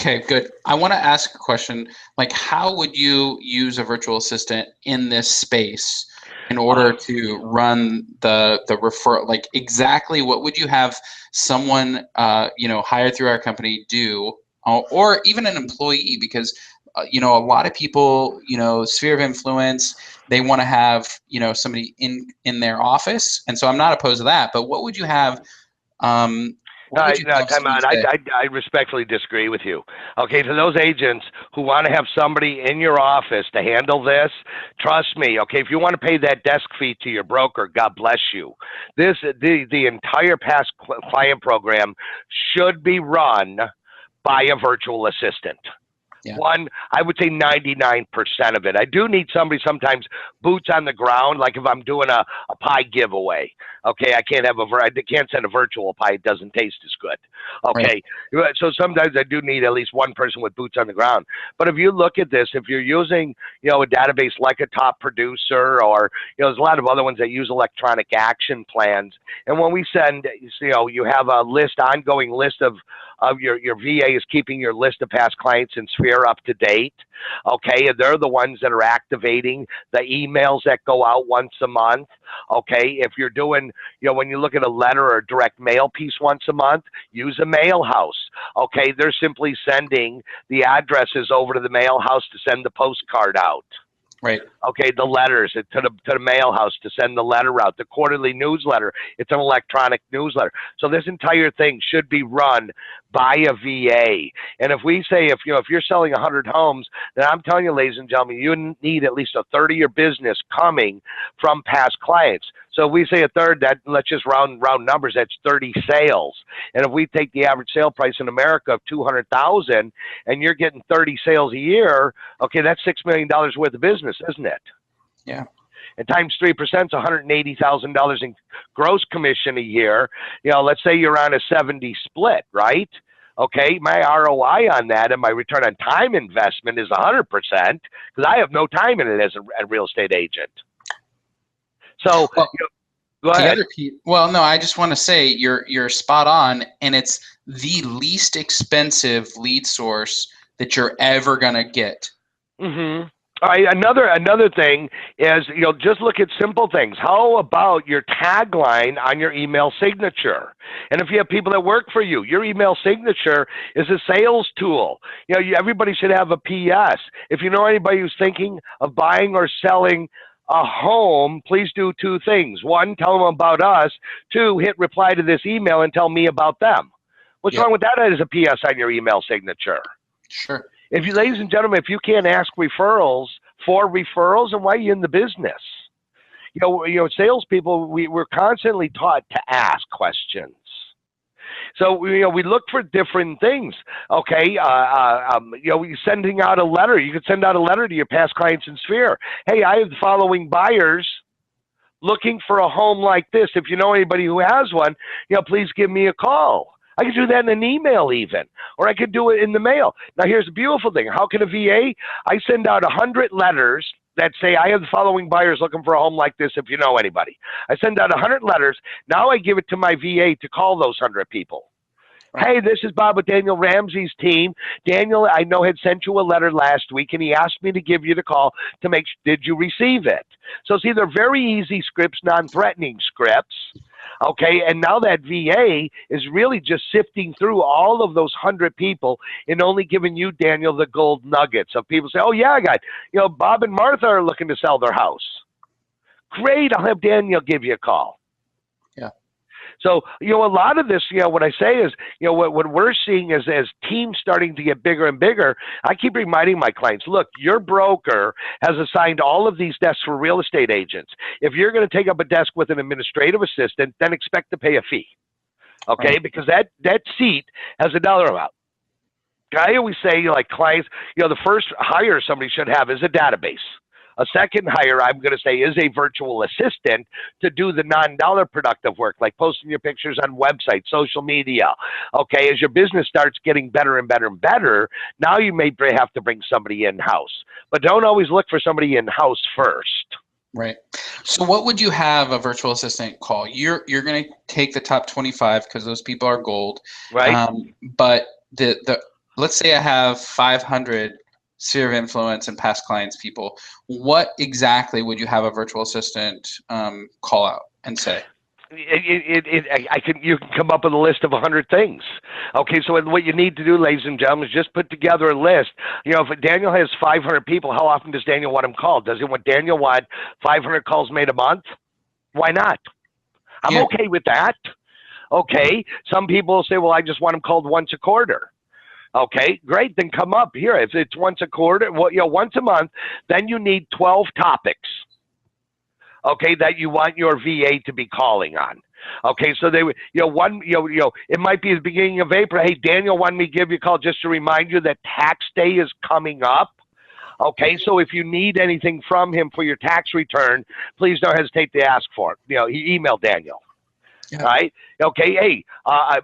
Okay, good. I want to ask a question. Like, how would you use a virtual assistant in this space in order to run the referral? Like, exactly what would you have someone hired through our company do, or even an employee? Because a lot of people, sphere of influence, they want to have somebody in their office, and so I'm not opposed to that. But what would you have? Time out. I respectfully disagree with you. Okay, to those agents who want to have somebody in your office to handle this, trust me. Okay, if you want to pay that desk fee to your broker, God bless you. The entire past client program should be run by a virtual assistant. Yeah. I would say 99% of it. I do need somebody sometimes boots on the ground, like if I'm doing a pie giveaway. Okay, I can't send a virtual pie; it doesn't taste as good. Okay, right. So sometimes I do need at least one person with boots on the ground. But if you look at this, if you're using a database like a Top Producer, or there's a lot of other ones that use electronic action plans, and when we send, you have a ongoing list of your VA is keeping your list of past clients in Sphere up to date. Okay, and they're the ones that are activating the emails that go out once a month. Okay, if you're doing, when you look at a letter or a direct mail piece once a month, use a mail house. Okay, they're simply sending the addresses over to the mail house to send the postcard out. Right. Okay, the letters to the mail house to send the letter out. The quarterly newsletter, it's an electronic newsletter. So this entire thing should be run by a VA. And if we say, if you're selling 100 homes, then I'm telling you, ladies and gentlemen, you need at least a third of your business coming from past clients. So if we say a third, that let's just round numbers, that's 30 sales. And if we take the average sale price in America of $200,000 and you're getting 30 sales a year, okay, that's $6 million worth of business, isn't it? Yeah. And times 3% is $180,000 in gross commission a year. Let's say you're on a 70 split, right? Okay, my ROI on that and my return on time investment is 100% because I have no time in it as a real estate agent. So, go ahead. No, I just want to say you're spot on, and it's the least expensive lead source that you're ever gonna get. Mm-hmm. All right, another thing is, just look at simple things. How about your tagline on your email signature? And if you have people that work for you, your email signature is a sales tool. Everybody should have a PS. If you know anybody who's thinking of buying or selling a home, please do two things. One, tell them about us. Two, hit reply to this email and tell me about them. What's wrong with that as a PS on your email signature? Sure. If you, ladies and gentlemen, if you can't ask referrals for referrals, then why are you in the business? Salespeople, we're constantly taught to ask questions. So we look for different things. Okay, sending out a letter. You could send out a letter to your past clients in Sphere. Hey, I have the following buyers looking for a home like this. If you know anybody who has one, please give me a call. I could do that in an email even, or I could do it in the mail. Now, here's the beautiful thing. How can a VA? I send out 100 letters that say, I have the following buyers looking for a home like this if you know anybody. I send out 100 letters. Now I give it to my VA to call those 100 people. Hey, this is Bob with Daniel Ramsey's team. Daniel, I know, had sent you a letter last week, and he asked me to give you the call to make sure, did you receive it? So see, they're very easy scripts, non-threatening scripts. Okay, and now that VA is really just sifting through all of those 100 people and only giving you, Daniel, the gold nuggets of people say, oh, yeah, I got, Bob and Martha are looking to sell their house. Great, I'll have Daniel give you a call. Yeah. So, a lot of this, what I say is, what we're seeing is as teams starting to get bigger and bigger, I keep reminding my clients, look, your broker has assigned all of these desks for real estate agents. If you're going to take up a desk with an administrative assistant, then expect to pay a fee, okay? Right. Because that seat has a dollar amount. I always say, like clients, the first hire somebody should have is a database. A second hire, I'm going to say, is a virtual assistant to do the non-dollar productive work, like posting your pictures on websites, social media. Okay, as your business starts getting better and better and better, now you may have to bring somebody in-house. But don't always look for somebody in-house first. Right. So what would you have a virtual assistant call? You're going to take the top 25 because those people are gold. Right. But let's say I have 500 sphere of influence and past clients people. What exactly would you have a virtual assistant call out and say? You can come up with a list of 100 things. Okay, so what you need to do, ladies and gentlemen, is just put together a list. If Daniel has 500 people, how often does Daniel want them called? Does Daniel want 500 calls made a month? Why not? I'm okay with that. Okay, some people will say, well, I just want them called once a quarter. Okay, great. Then come up here. If it's once a quarter, once a month, then you need 12 topics. Okay, that you want your VA to be calling on. Okay, so they, it might be the beginning of April. Hey, Daniel wanted me to give you a call just to remind you that tax day is coming up. Okay, so if you need anything from him for your tax return, please don't hesitate to ask for it. Email Daniel. Yeah. Right? Okay, hey,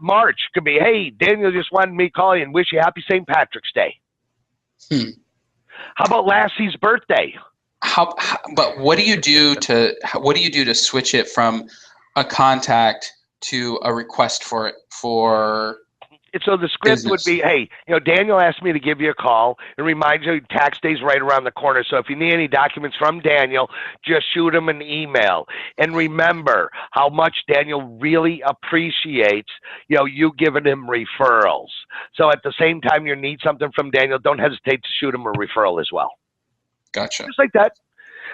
March could be, hey, Daniel just wanted me to call you and wish you happy St. Patrick's Day. How about Lassie's birthday? But what do you do to switch it from a contact to a request for so the script business would be, hey, Daniel asked me to give you a call and remind you tax day's right around the corner. So if you need any documents from Daniel, just shoot him an email. And remember how much Daniel really appreciates, you giving him referrals. So at the same time you need something from Daniel, don't hesitate to shoot him a referral as well. Gotcha. Just like that.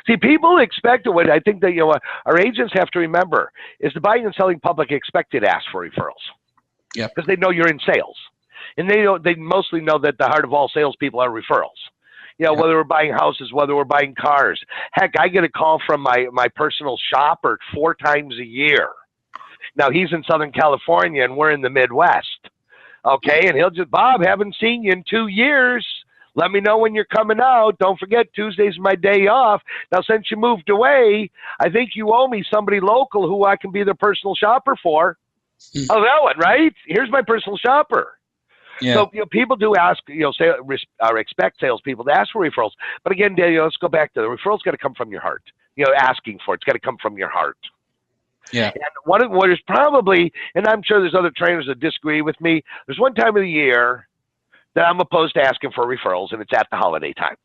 See, people expect what I think that our agents have to remember is the buying and selling public expected to ask for referrals. Yeah, because they know you're in sales, and they mostly know that the heart of all salespeople are referrals. Whether we're buying houses, whether we're buying cars. Heck, I get a call from my personal shopper 4 times a year. Now he's in Southern California and we're in the Midwest. Okay, and he'll just, Bob, haven't seen you in 2 years. Let me know when you're coming out. Don't forget, Tuesday's my day off. Now, since you moved away, I think you owe me somebody local who I can be their personal shopper for. Oh, that one, right? Here's my personal shopper. Yeah. So people do ask, expect salespeople to ask for referrals. But again, Daniel, let's go back to the referrals. Got to come from your heart. Asking for it's got to come from your heart. Yeah. And what is probably, and I'm sure there's other trainers that disagree with me. There's one time of the year that I'm opposed to asking for referrals, and it's at the holiday time.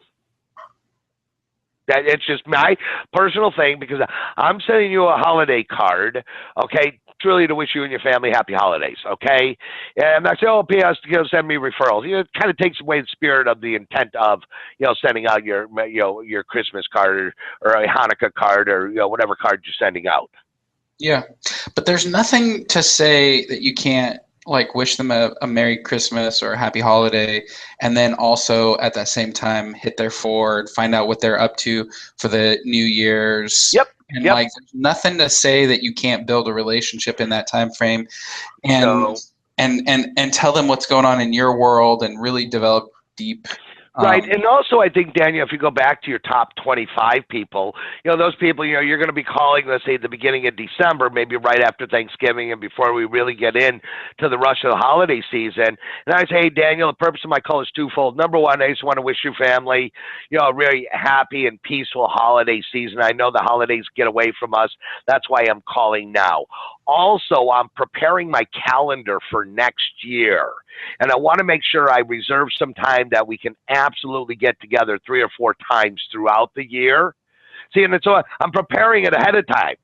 That it's just my personal thing because I'm sending you a holiday card, okay? Truly to wish you and your family happy holidays, okay? And I say, oh, P.S. Send me referrals. It kind of takes away the spirit of the intent of sending out your Christmas card or a Hanukkah card or whatever card you're sending out. Yeah, but there's nothing to say that you can't like wish them a Merry Christmas or a Happy Holiday, and then also at that same time hit their forward, find out what they're up to for the New Year's. Yep. And like, there's nothing to say that you can't build a relationship in that time frame, and and tell them what's going on in your world and really develop deep. Right, and also I think, Daniel, if you go back to your top 25 people, those people, you're going to be calling, let's say, at the beginning of December, maybe right after Thanksgiving and before we really get in to the rush of the holiday season. And I say, hey, Daniel, the purpose of my call is twofold. Number one, I just want to wish your family, a really happy and peaceful holiday season. I know the holidays get away from us. That's why I'm calling now. Also, I'm preparing my calendar for next year. And I want to make sure I reserve some time that we can absolutely get together 3 or 4 times throughout the year. See, and so I'm preparing it ahead of time.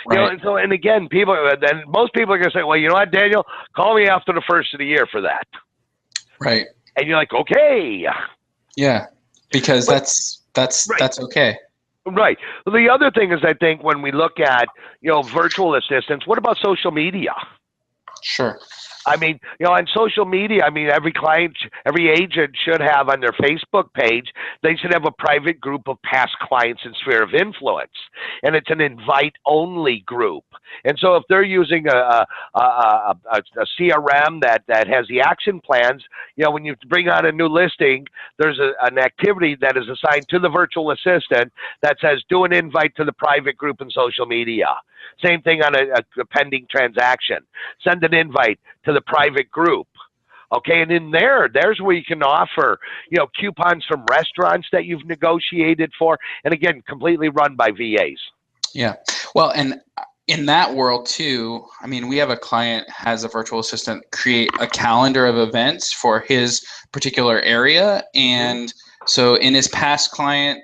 Right. And again, most people are going to say, well, you know what, Daniel, call me after the first of the year for that. Right. And you're like, okay. Yeah, because that's okay. Right. Well, the other thing is, I think when we look at, virtual assistants, what about social media? Sure. I mean, on social media, I mean, every client, every agent should have on their Facebook page, they should have a private group of past clients in sphere of influence. And it's an invite-only group. And so if they're using a CRM that has the action plans, when you bring on a new listing, there's an activity that is assigned to the virtual assistant that says, do an invite to the private group in social media. Same thing on a pending transaction. Send an invite to the private group. Okay, and in there's where you can offer, coupons from restaurants that you've negotiated for, and again, completely run by VAs. Yeah, well, and in that world too, I mean, we have a client has a virtual assistant create a calendar of events for his particular area, and so in his past client,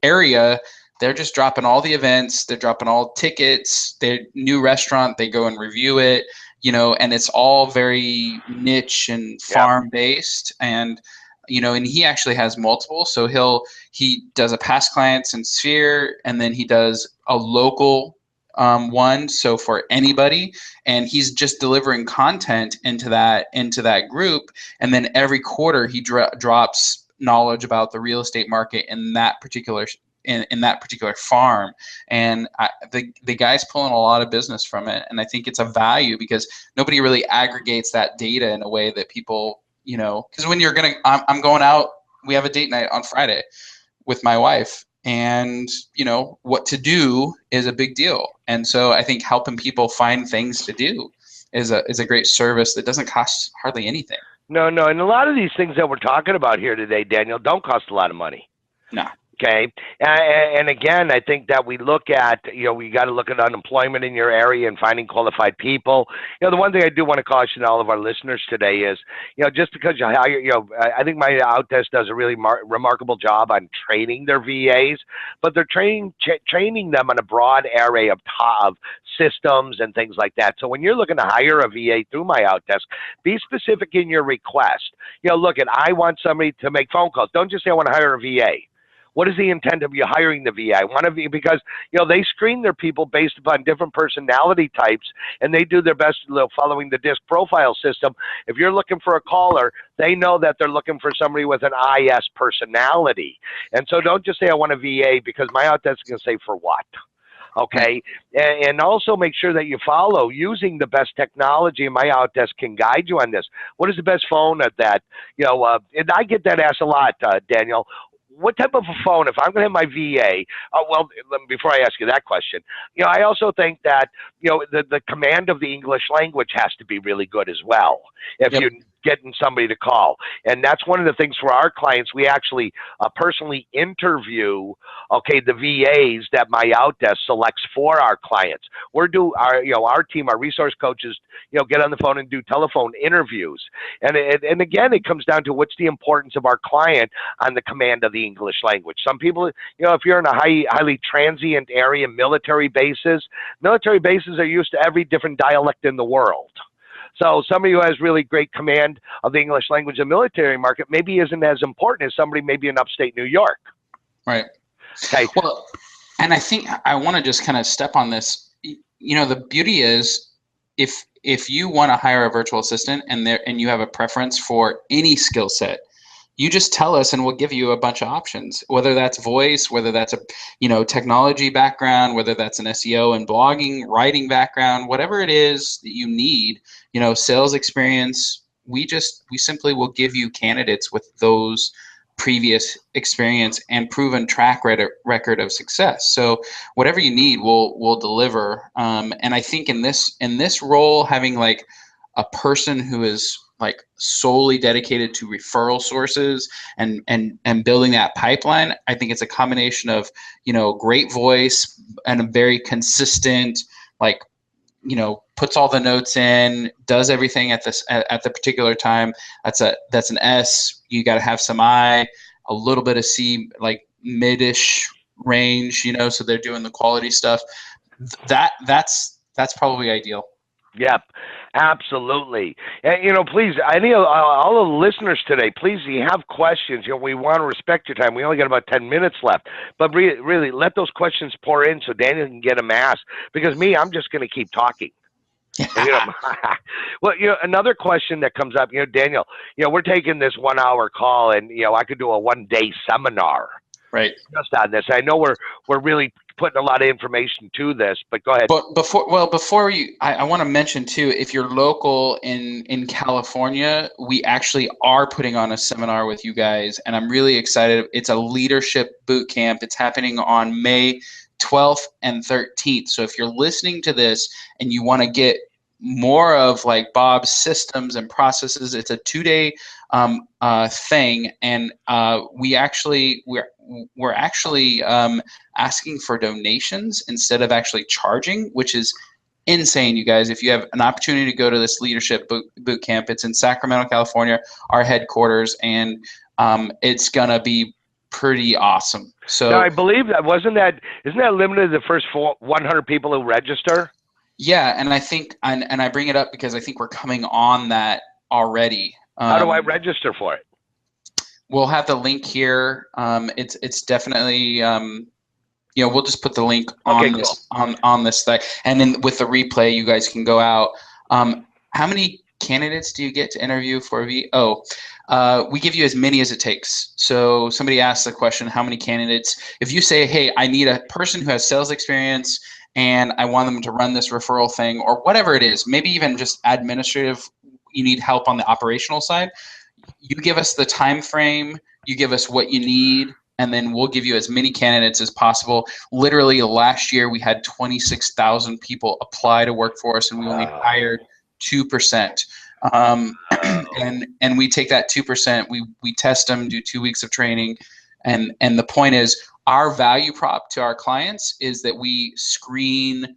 area, they're just dropping all the events, they're dropping all tickets, their new restaurant, they go and review it, and it's all very niche and farm based. And, and he actually has multiple. So he does a past clients and sphere, and then he does a local one. So for anybody, and he's just delivering content into that group. And then every quarter he drops knowledge about the real estate market in that particular in that particular farm, and the guy's pulling a lot of business from it, and I think it's a value because nobody really aggregates that data in a way that people, because when I'm going out, we have a date night on Friday with my wife, and what to do is a big deal, and so I think helping people find things to do is a great service that doesn't cost hardly anything. No, and a lot of these things that we're talking about here today, Daniel, don't cost a lot of money. No. Okay. And again, I think that we look at, we got to look at unemployment in your area and finding qualified people. The one thing I do want to caution all of our listeners today is, just because you hire, I think MyOutDesk does a really remarkable job on training their VAs, but they're training them on a broad array of systems and things like that. So when you're looking to hire a VA through MyOutDesk, be specific in your request. Look at, I want somebody to make phone calls. Don't just say I want to hire a VA. What is the intent of you hiring the VA? Because they screen their people based upon different personality types, and they do their best following the DISC profile system. If you're looking for a caller, they know that they're looking for somebody with an IS personality. And so don't just say I want a VA, because MyOutDesk is going to say for what? Okay, and also make sure that you follow using the best technology, and MyOutDesk can guide you on this. What is the best phone at that? And I get that asked a lot, Daniel. What type of a phone, if I'm going to have my VA, well, before I ask you that question, I also think that, the command of the English language has to be really good as well. If you getting somebody to call. And that's one of the things for our clients. We actually personally interview, okay, the VAs that MyOutDesk selects for our clients. Our team, our resource coaches, get on the phone and do telephone interviews. And again, it comes down to what's the importance of our client on the command of the English language. Some people, if you're in a highly transient area, military bases are used to every different dialect in the world. So somebody who has really great command of the English language and military market maybe isn't as important as somebody maybe in upstate New York. Right. Okay. Well, and I think I want to just kind of step on this. The beauty is if you want to hire a virtual assistant and you have a preference for any skill set, you just tell us and we'll give you a bunch of options, whether that's voice, whether that's a technology background, whether that's an SEO and blogging, writing background, whatever it is that you need, sales experience. We simply will give you candidates with those previous experience and proven track record of success. So whatever you need, we'll deliver. And I think in this role, having like a person who is like solely dedicated to referral sources and building that pipeline, I think it's a combination of great voice and a very consistent, like puts all the notes in, does everything at the particular time. That's an S. You got to have some I, a little bit of C, like mid-ish range, so they're doing the quality stuff. That's probably ideal. Yep, absolutely. And please, all the listeners today, please, if you have questions, we want to respect your time. We only got about 10 minutes left, but really let those questions pour in so Daniel can get them asked. Because I'm just going to keep talking. Well, another question that comes up, Daniel, we're taking this 1 hour call, and I could do a 1-day seminar. Right. Just on this. I know we're really putting a lot of information to this, but go ahead. But before I want to mention too, if you're local in California, we actually are putting on a seminar with you guys, and I'm really excited. It's a leadership boot camp. It's happening on May 12th and 13th. So if you're listening to this and you want to get more of like Bob's systems and processes, it's a 2-day thing, and we're actually asking for donations instead of actually charging, which is insane, you guys. If you have an opportunity to go to this leadership boot camp, it's in Sacramento, California, our headquarters, and it's gonna be pretty awesome. So now, I believe isn't that limited to the first 100 people who register? Yeah, and I think, and I bring it up because I think we're coming on that already. How do I register for it? We'll have the link here. It's definitely we'll just put the link on this on this thing, and then with the replay, you guys can go out. How many candidates do you get to interview for we give you as many as it takes. So somebody asks the question, how many candidates? If you say, hey, I need a person who has sales experience and I want them to run this referral thing, or whatever it is, maybe even just administrative, you need help on the operational side, you give us the time frame, you give us what you need, and then we'll give you as many candidates as possible. Literally last year we had 26,000 people apply to work for us, and we only hired 2%. And we take that 2%, we test them, do 2 weeks of training, and the point is, our value prop to our clients is that we screen,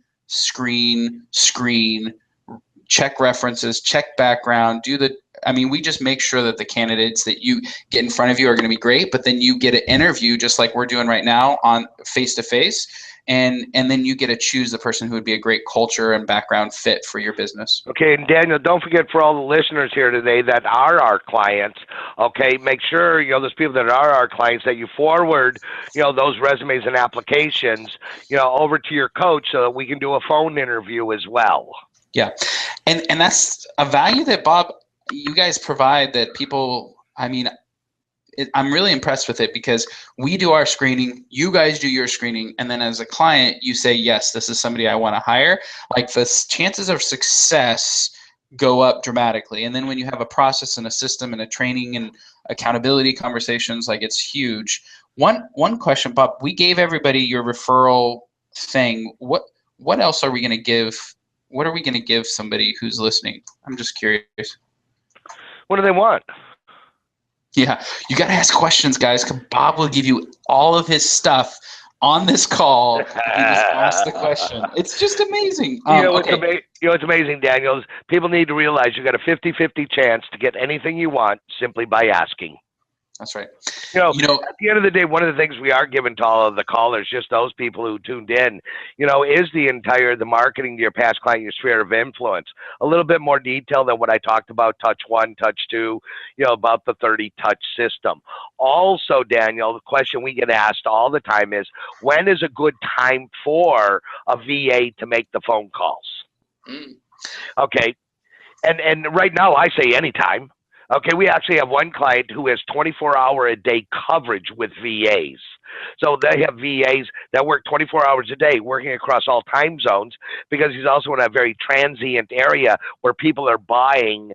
check references, check background, we just make sure that the candidates that you get in front of you are going to be great, but then you get an interview just like we're doing right now on face-to-face, and then you get to choose the person who would be a great culture and background fit for your business. Okay, and Daniel, don't forget, for all the listeners here today that are our clients, okay, make sure, those people that are our clients, that you forward, those resumes and applications, over to your coach so that we can do a phone interview as well. Yeah, and that's a value that, Bob, you guys provide that people, I'm really impressed with it, because we do our screening, you guys do your screening, and then as a client, you say, yes, this is somebody I want to hire. Like, the chances of success go up dramatically. And then when you have a process and a system and a training and accountability conversations, like, it's huge. One question, Bob, we gave everybody your referral thing. What else are we going to give? What are we going to give somebody who's listening? I'm just curious. What do they want? Yeah, you got to ask questions, guys. 'Cause Bob will give you all of his stuff on this call. You just ask the question. It's just amazing. Okay. It's amazing, Daniel. People need to realize you got a 50-50 chance to get anything you want simply by asking. That's right. At the end of the day, one of the things we are giving to all of the callers, just those people who tuned in, is the marketing to your past client, your sphere of influence. A little bit more detail than what I talked about, touch 1, touch 2, about the 30 touch system. Also, Daniel, the question we get asked all the time is, when is a good time for a VA to make the phone calls? Okay. And right now I say anytime. Okay, we actually have one client who has 24-hour-a-day coverage with VAs. So they have VAs that work 24 hours a day, working across all time zones, because he's also in a very transient area where people are buying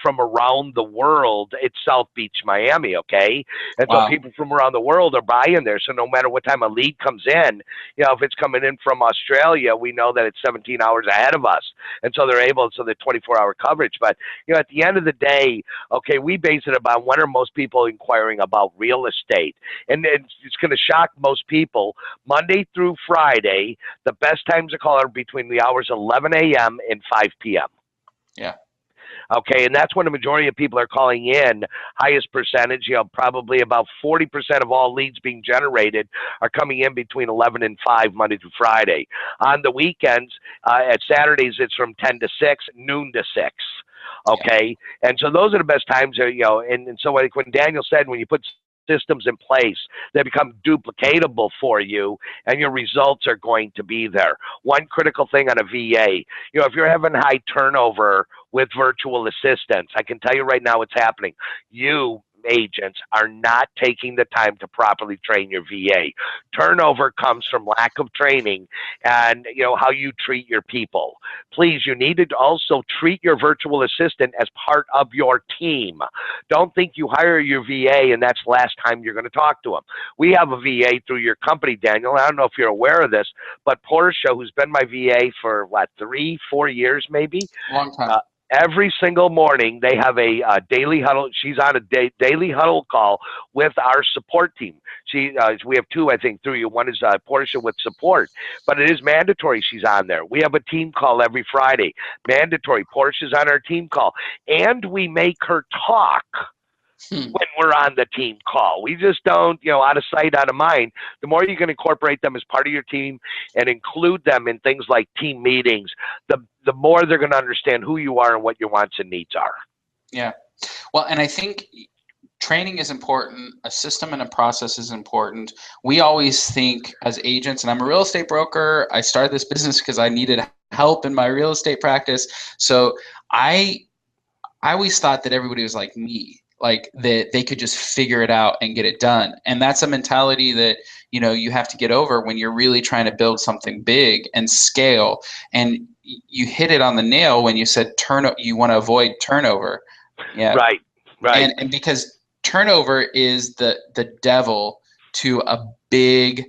from around the world. It's South Beach, Miami, okay? And so people from around the world are buying there. So no matter what time a lead comes in, if it's coming in from Australia, we know that it's 17 hours ahead of us. And so they're 24-hour coverage. But, at the end of the day, okay, we base it about when are most people inquiring about real estate. And it's going to shock most people. Monday through Friday, the best times to call are between the hours 11 a.m. and 5 p.m. Yeah. Okay, and that's when the majority of people are calling in. Highest percentage, probably about 40% of all leads being generated are coming in between 11 and 5, Monday through Friday. On the weekends, at Saturdays, it's from 10 to 6, noon to 6. Okay, and so those are the best times, and so like when Daniel said, when you put systems in place, they become duplicatable for you, and your results are going to be there. One critical thing on a VA, if you're having high turnover with virtual assistants, I can tell you right now what's happening. You agents are not taking the time to properly train your VA. Turnover comes from lack of training and how you treat your people. Please, you need to also treat your virtual assistant as part of your team. Don't think you hire your VA and that's the last time you're going to talk to them. We have a VA through your company, Daniel. I don't know if you're aware of this, but Portia, who's been my VA for 3-4 years maybe, long time. Every single morning, they have a daily huddle. She's on a daily huddle call with our support team. We have 2, I think, through you. One is Portia with support, but it is mandatory she's on there. We have a team call every Friday. Mandatory. Portia's on our team call. And we make her talk when we're on the team call. We just don't, out of sight, out of mind. The more you can incorporate them as part of your team and include them in things like team meetings, the more they're going to understand who you are and what your wants and needs are. Yeah. Well, and I think training is important. A system and a process is important. We always think as agents, and I'm a real estate broker. I started this business because I needed help in my real estate practice. So I always thought that everybody was like me. Like that they could just figure it out and get it done. And that's a mentality that, you have to get over when you're really trying to build something big and scale. And you hit it on the nail when you said you want to avoid turnover. Yeah. Right. And because turnover is the devil to a big,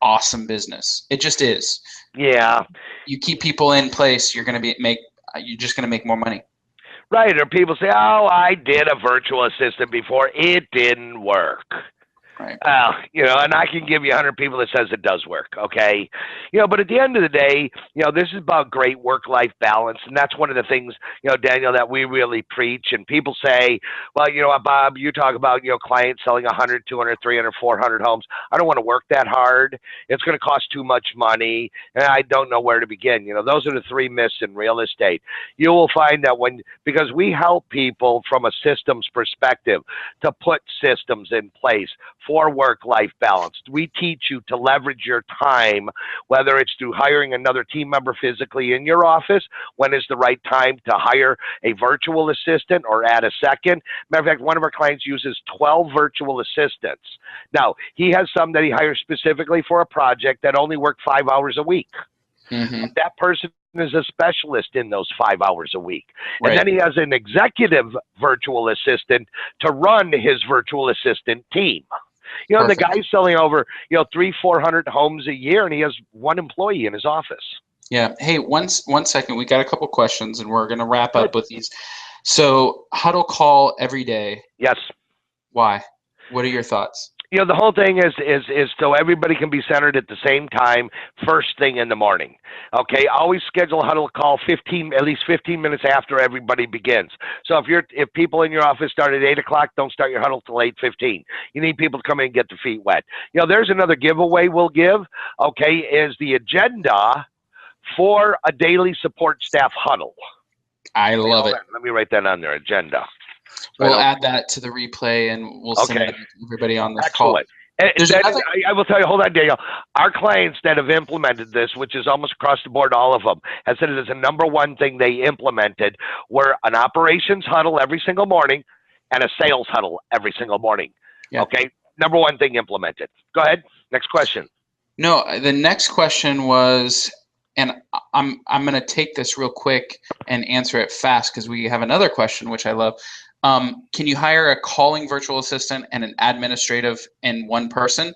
awesome business. It just is. Yeah. You keep people in place, you're just going to make more money. Right, or people say, oh, I did a virtual assistant before. It didn't work. Right. And I can give you 100 people that says it does work, okay? But at the end of the day, this is about great work-life balance, and that's one of the things, Daniel, that we really preach. And people say, well, Bob, you talk about, clients selling 100, 200, 300, 400 homes. I don't want to work that hard. It's going to cost too much money, and I don't know where to begin. Those are the 3 myths in real estate. You will find that because we help people from a systems perspective to put systems in place for work-life balance. We teach you to leverage your time, whether it's through hiring another team member physically in your office, when is the right time to hire a virtual assistant or add a second. Matter of fact, one of our clients uses 12 virtual assistants. Now, he has some that he hires specifically for a project that only work 5 hours a week. Mm-hmm. That person is a specialist in those 5 hours a week. Right. And then he has an executive virtual assistant to run his virtual assistant team. And the guy's selling over, 300-400 homes a year, and he has 1 employee in his office. Yeah. Hey, one second. We got a couple questions, and we're going to wrap up with these. So huddle call every day. Yes. Why? What are your thoughts? You know, the whole thing is so everybody can be centered at the same time, first thing in the morning. Okay, always schedule a huddle call at least 15 minutes after everybody begins. So if people in your office start at 8 o'clock, don't start your huddle till 8:15. You need people to come in and get their feet wet. You know, there's another giveaway we'll give. Okay, is the agenda for a daily support staff huddle. I love it. Let me write that on there, agenda. We'll add that to the replay, and we'll send it out to everybody on this call. Excellent. I will tell you, hold on, Daniel. Our clients that have implemented this, which is almost across the board, all of them, have said it is the number one thing they implemented, were an operations huddle every single morning and a sales huddle every single morning. Yeah. Okay, number one thing implemented. Go ahead. Next question. No, the next question was, and I'm going to take this real quick and answer it fast because we have another question, which I love. Can you hire a calling virtual assistant and an administrative in one person?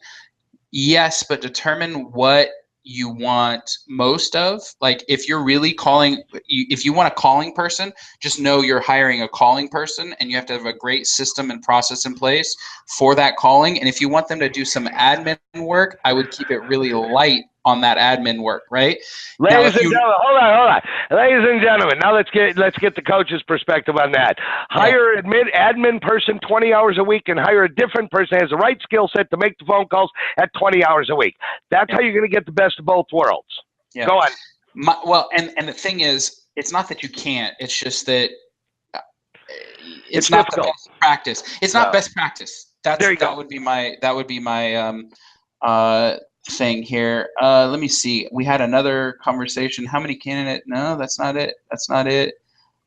Yes, but determine what you want most of. Like if you're really calling, if you want a calling person, just know you're hiring a calling person and you have to have a great system and process in place for that calling. And if you want them to do some admin work, I would keep it really light on that admin work, right? Ladies and gentlemen, hold on. Ladies and gentlemen, now let's get the coach's perspective on that. Hire an admin person 20 hours a week and hire a different person who has the right skill set to make the phone calls at 20 hours a week. That's how you're going to get the best of both worlds. Yeah. Go on. Well, and the thing is, it's not that you can't. It's just that it's not the best practice. It's not best practice. That would be my thing here. Let me see. We had another conversation. How many candidates? No, that's not it. That's not it.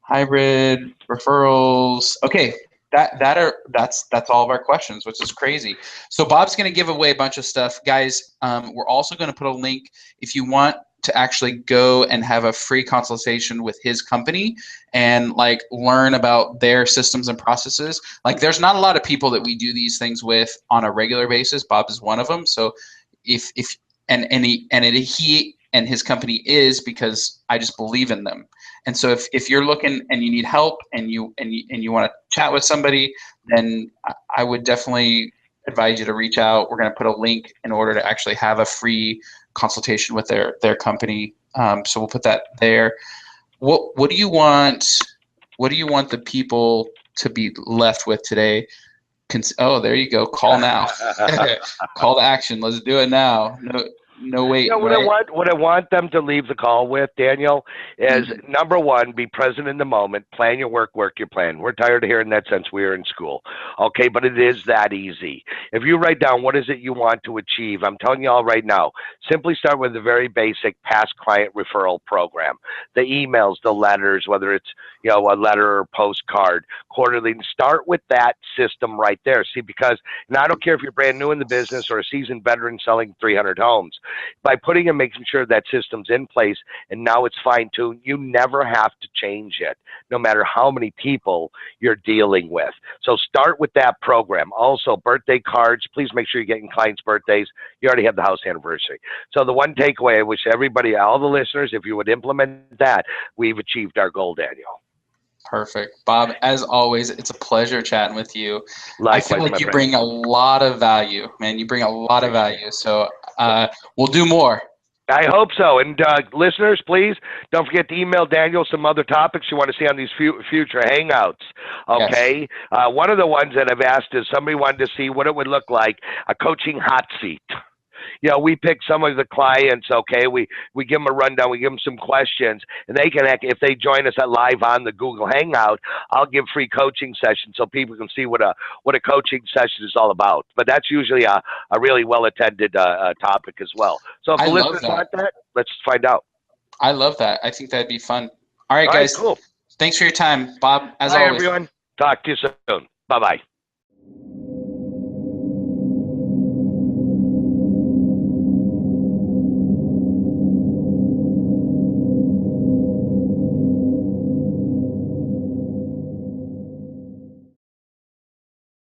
Hybrid referrals. Okay, that's all of our questions, which is crazy. So Bob's going to give away a bunch of stuff, guys. We're also going to put a link if you want to actually go and have a free consultation with his company and like learn about their systems and processes. Like there's not a lot of people that we do these things with on a regular basis. Bob is one of them. So he and his company is because I just believe in them. And so if you're looking and you need help and you want to chat with somebody, then I would definitely advise you to reach out. We're going to put a link in order to actually have a free consultation with their company. So we'll put that there. What do you want? What do you want the people to be left with today? Oh, there you go. Call now. Call to action. Let's do it now. No wait. You know, what I want them to leave the call with, Daniel, is number one, be present in the moment, plan your work your plan. We're tired of hearing that since we were in school. Okay, but it is that easy. If you write down what is it you want to achieve, I'm telling you all right now, simply start with the very basic past client referral program. The emails, the letters, whether it's a letter or postcard, quarterly, start with that system right there. See, because I don't care if you're brand new in the business or a seasoned veteran selling 300 homes. By putting and making sure that system's in place and now it's fine-tuned, you never have to change it, no matter how many people you're dealing with. So start with that program. Also, birthday cards, please make sure you're getting clients' birthdays. You already have the house anniversary. So the one takeaway I wish everybody, all the listeners, if you would implement that, we've achieved our goal, Daniel. Perfect. Bob, as always, it's a pleasure chatting with you. Likewise, I feel like you bring a lot of value, man. You bring a lot of value. So we'll do more. I hope so. And listeners, please don't forget to email Daniel some other topics you want to see on these future Hangouts. Okay? Yes. One of the ones that I've asked is somebody wanted to see what it would look like, a coaching hot seat. We pick some of the clients, okay? We give them a rundown, we give them some questions, and they can, if they join us live on the Google Hangout, I'll give free coaching sessions so people can see what a coaching session is all about. But that's usually a really well-attended topic as well. So if the listeners want that, let's find out. I love that. I think that'd be fun. All right, guys. Cool. Thanks for your time, Bob, as always. Bye, everyone. Talk to you soon. Bye-bye.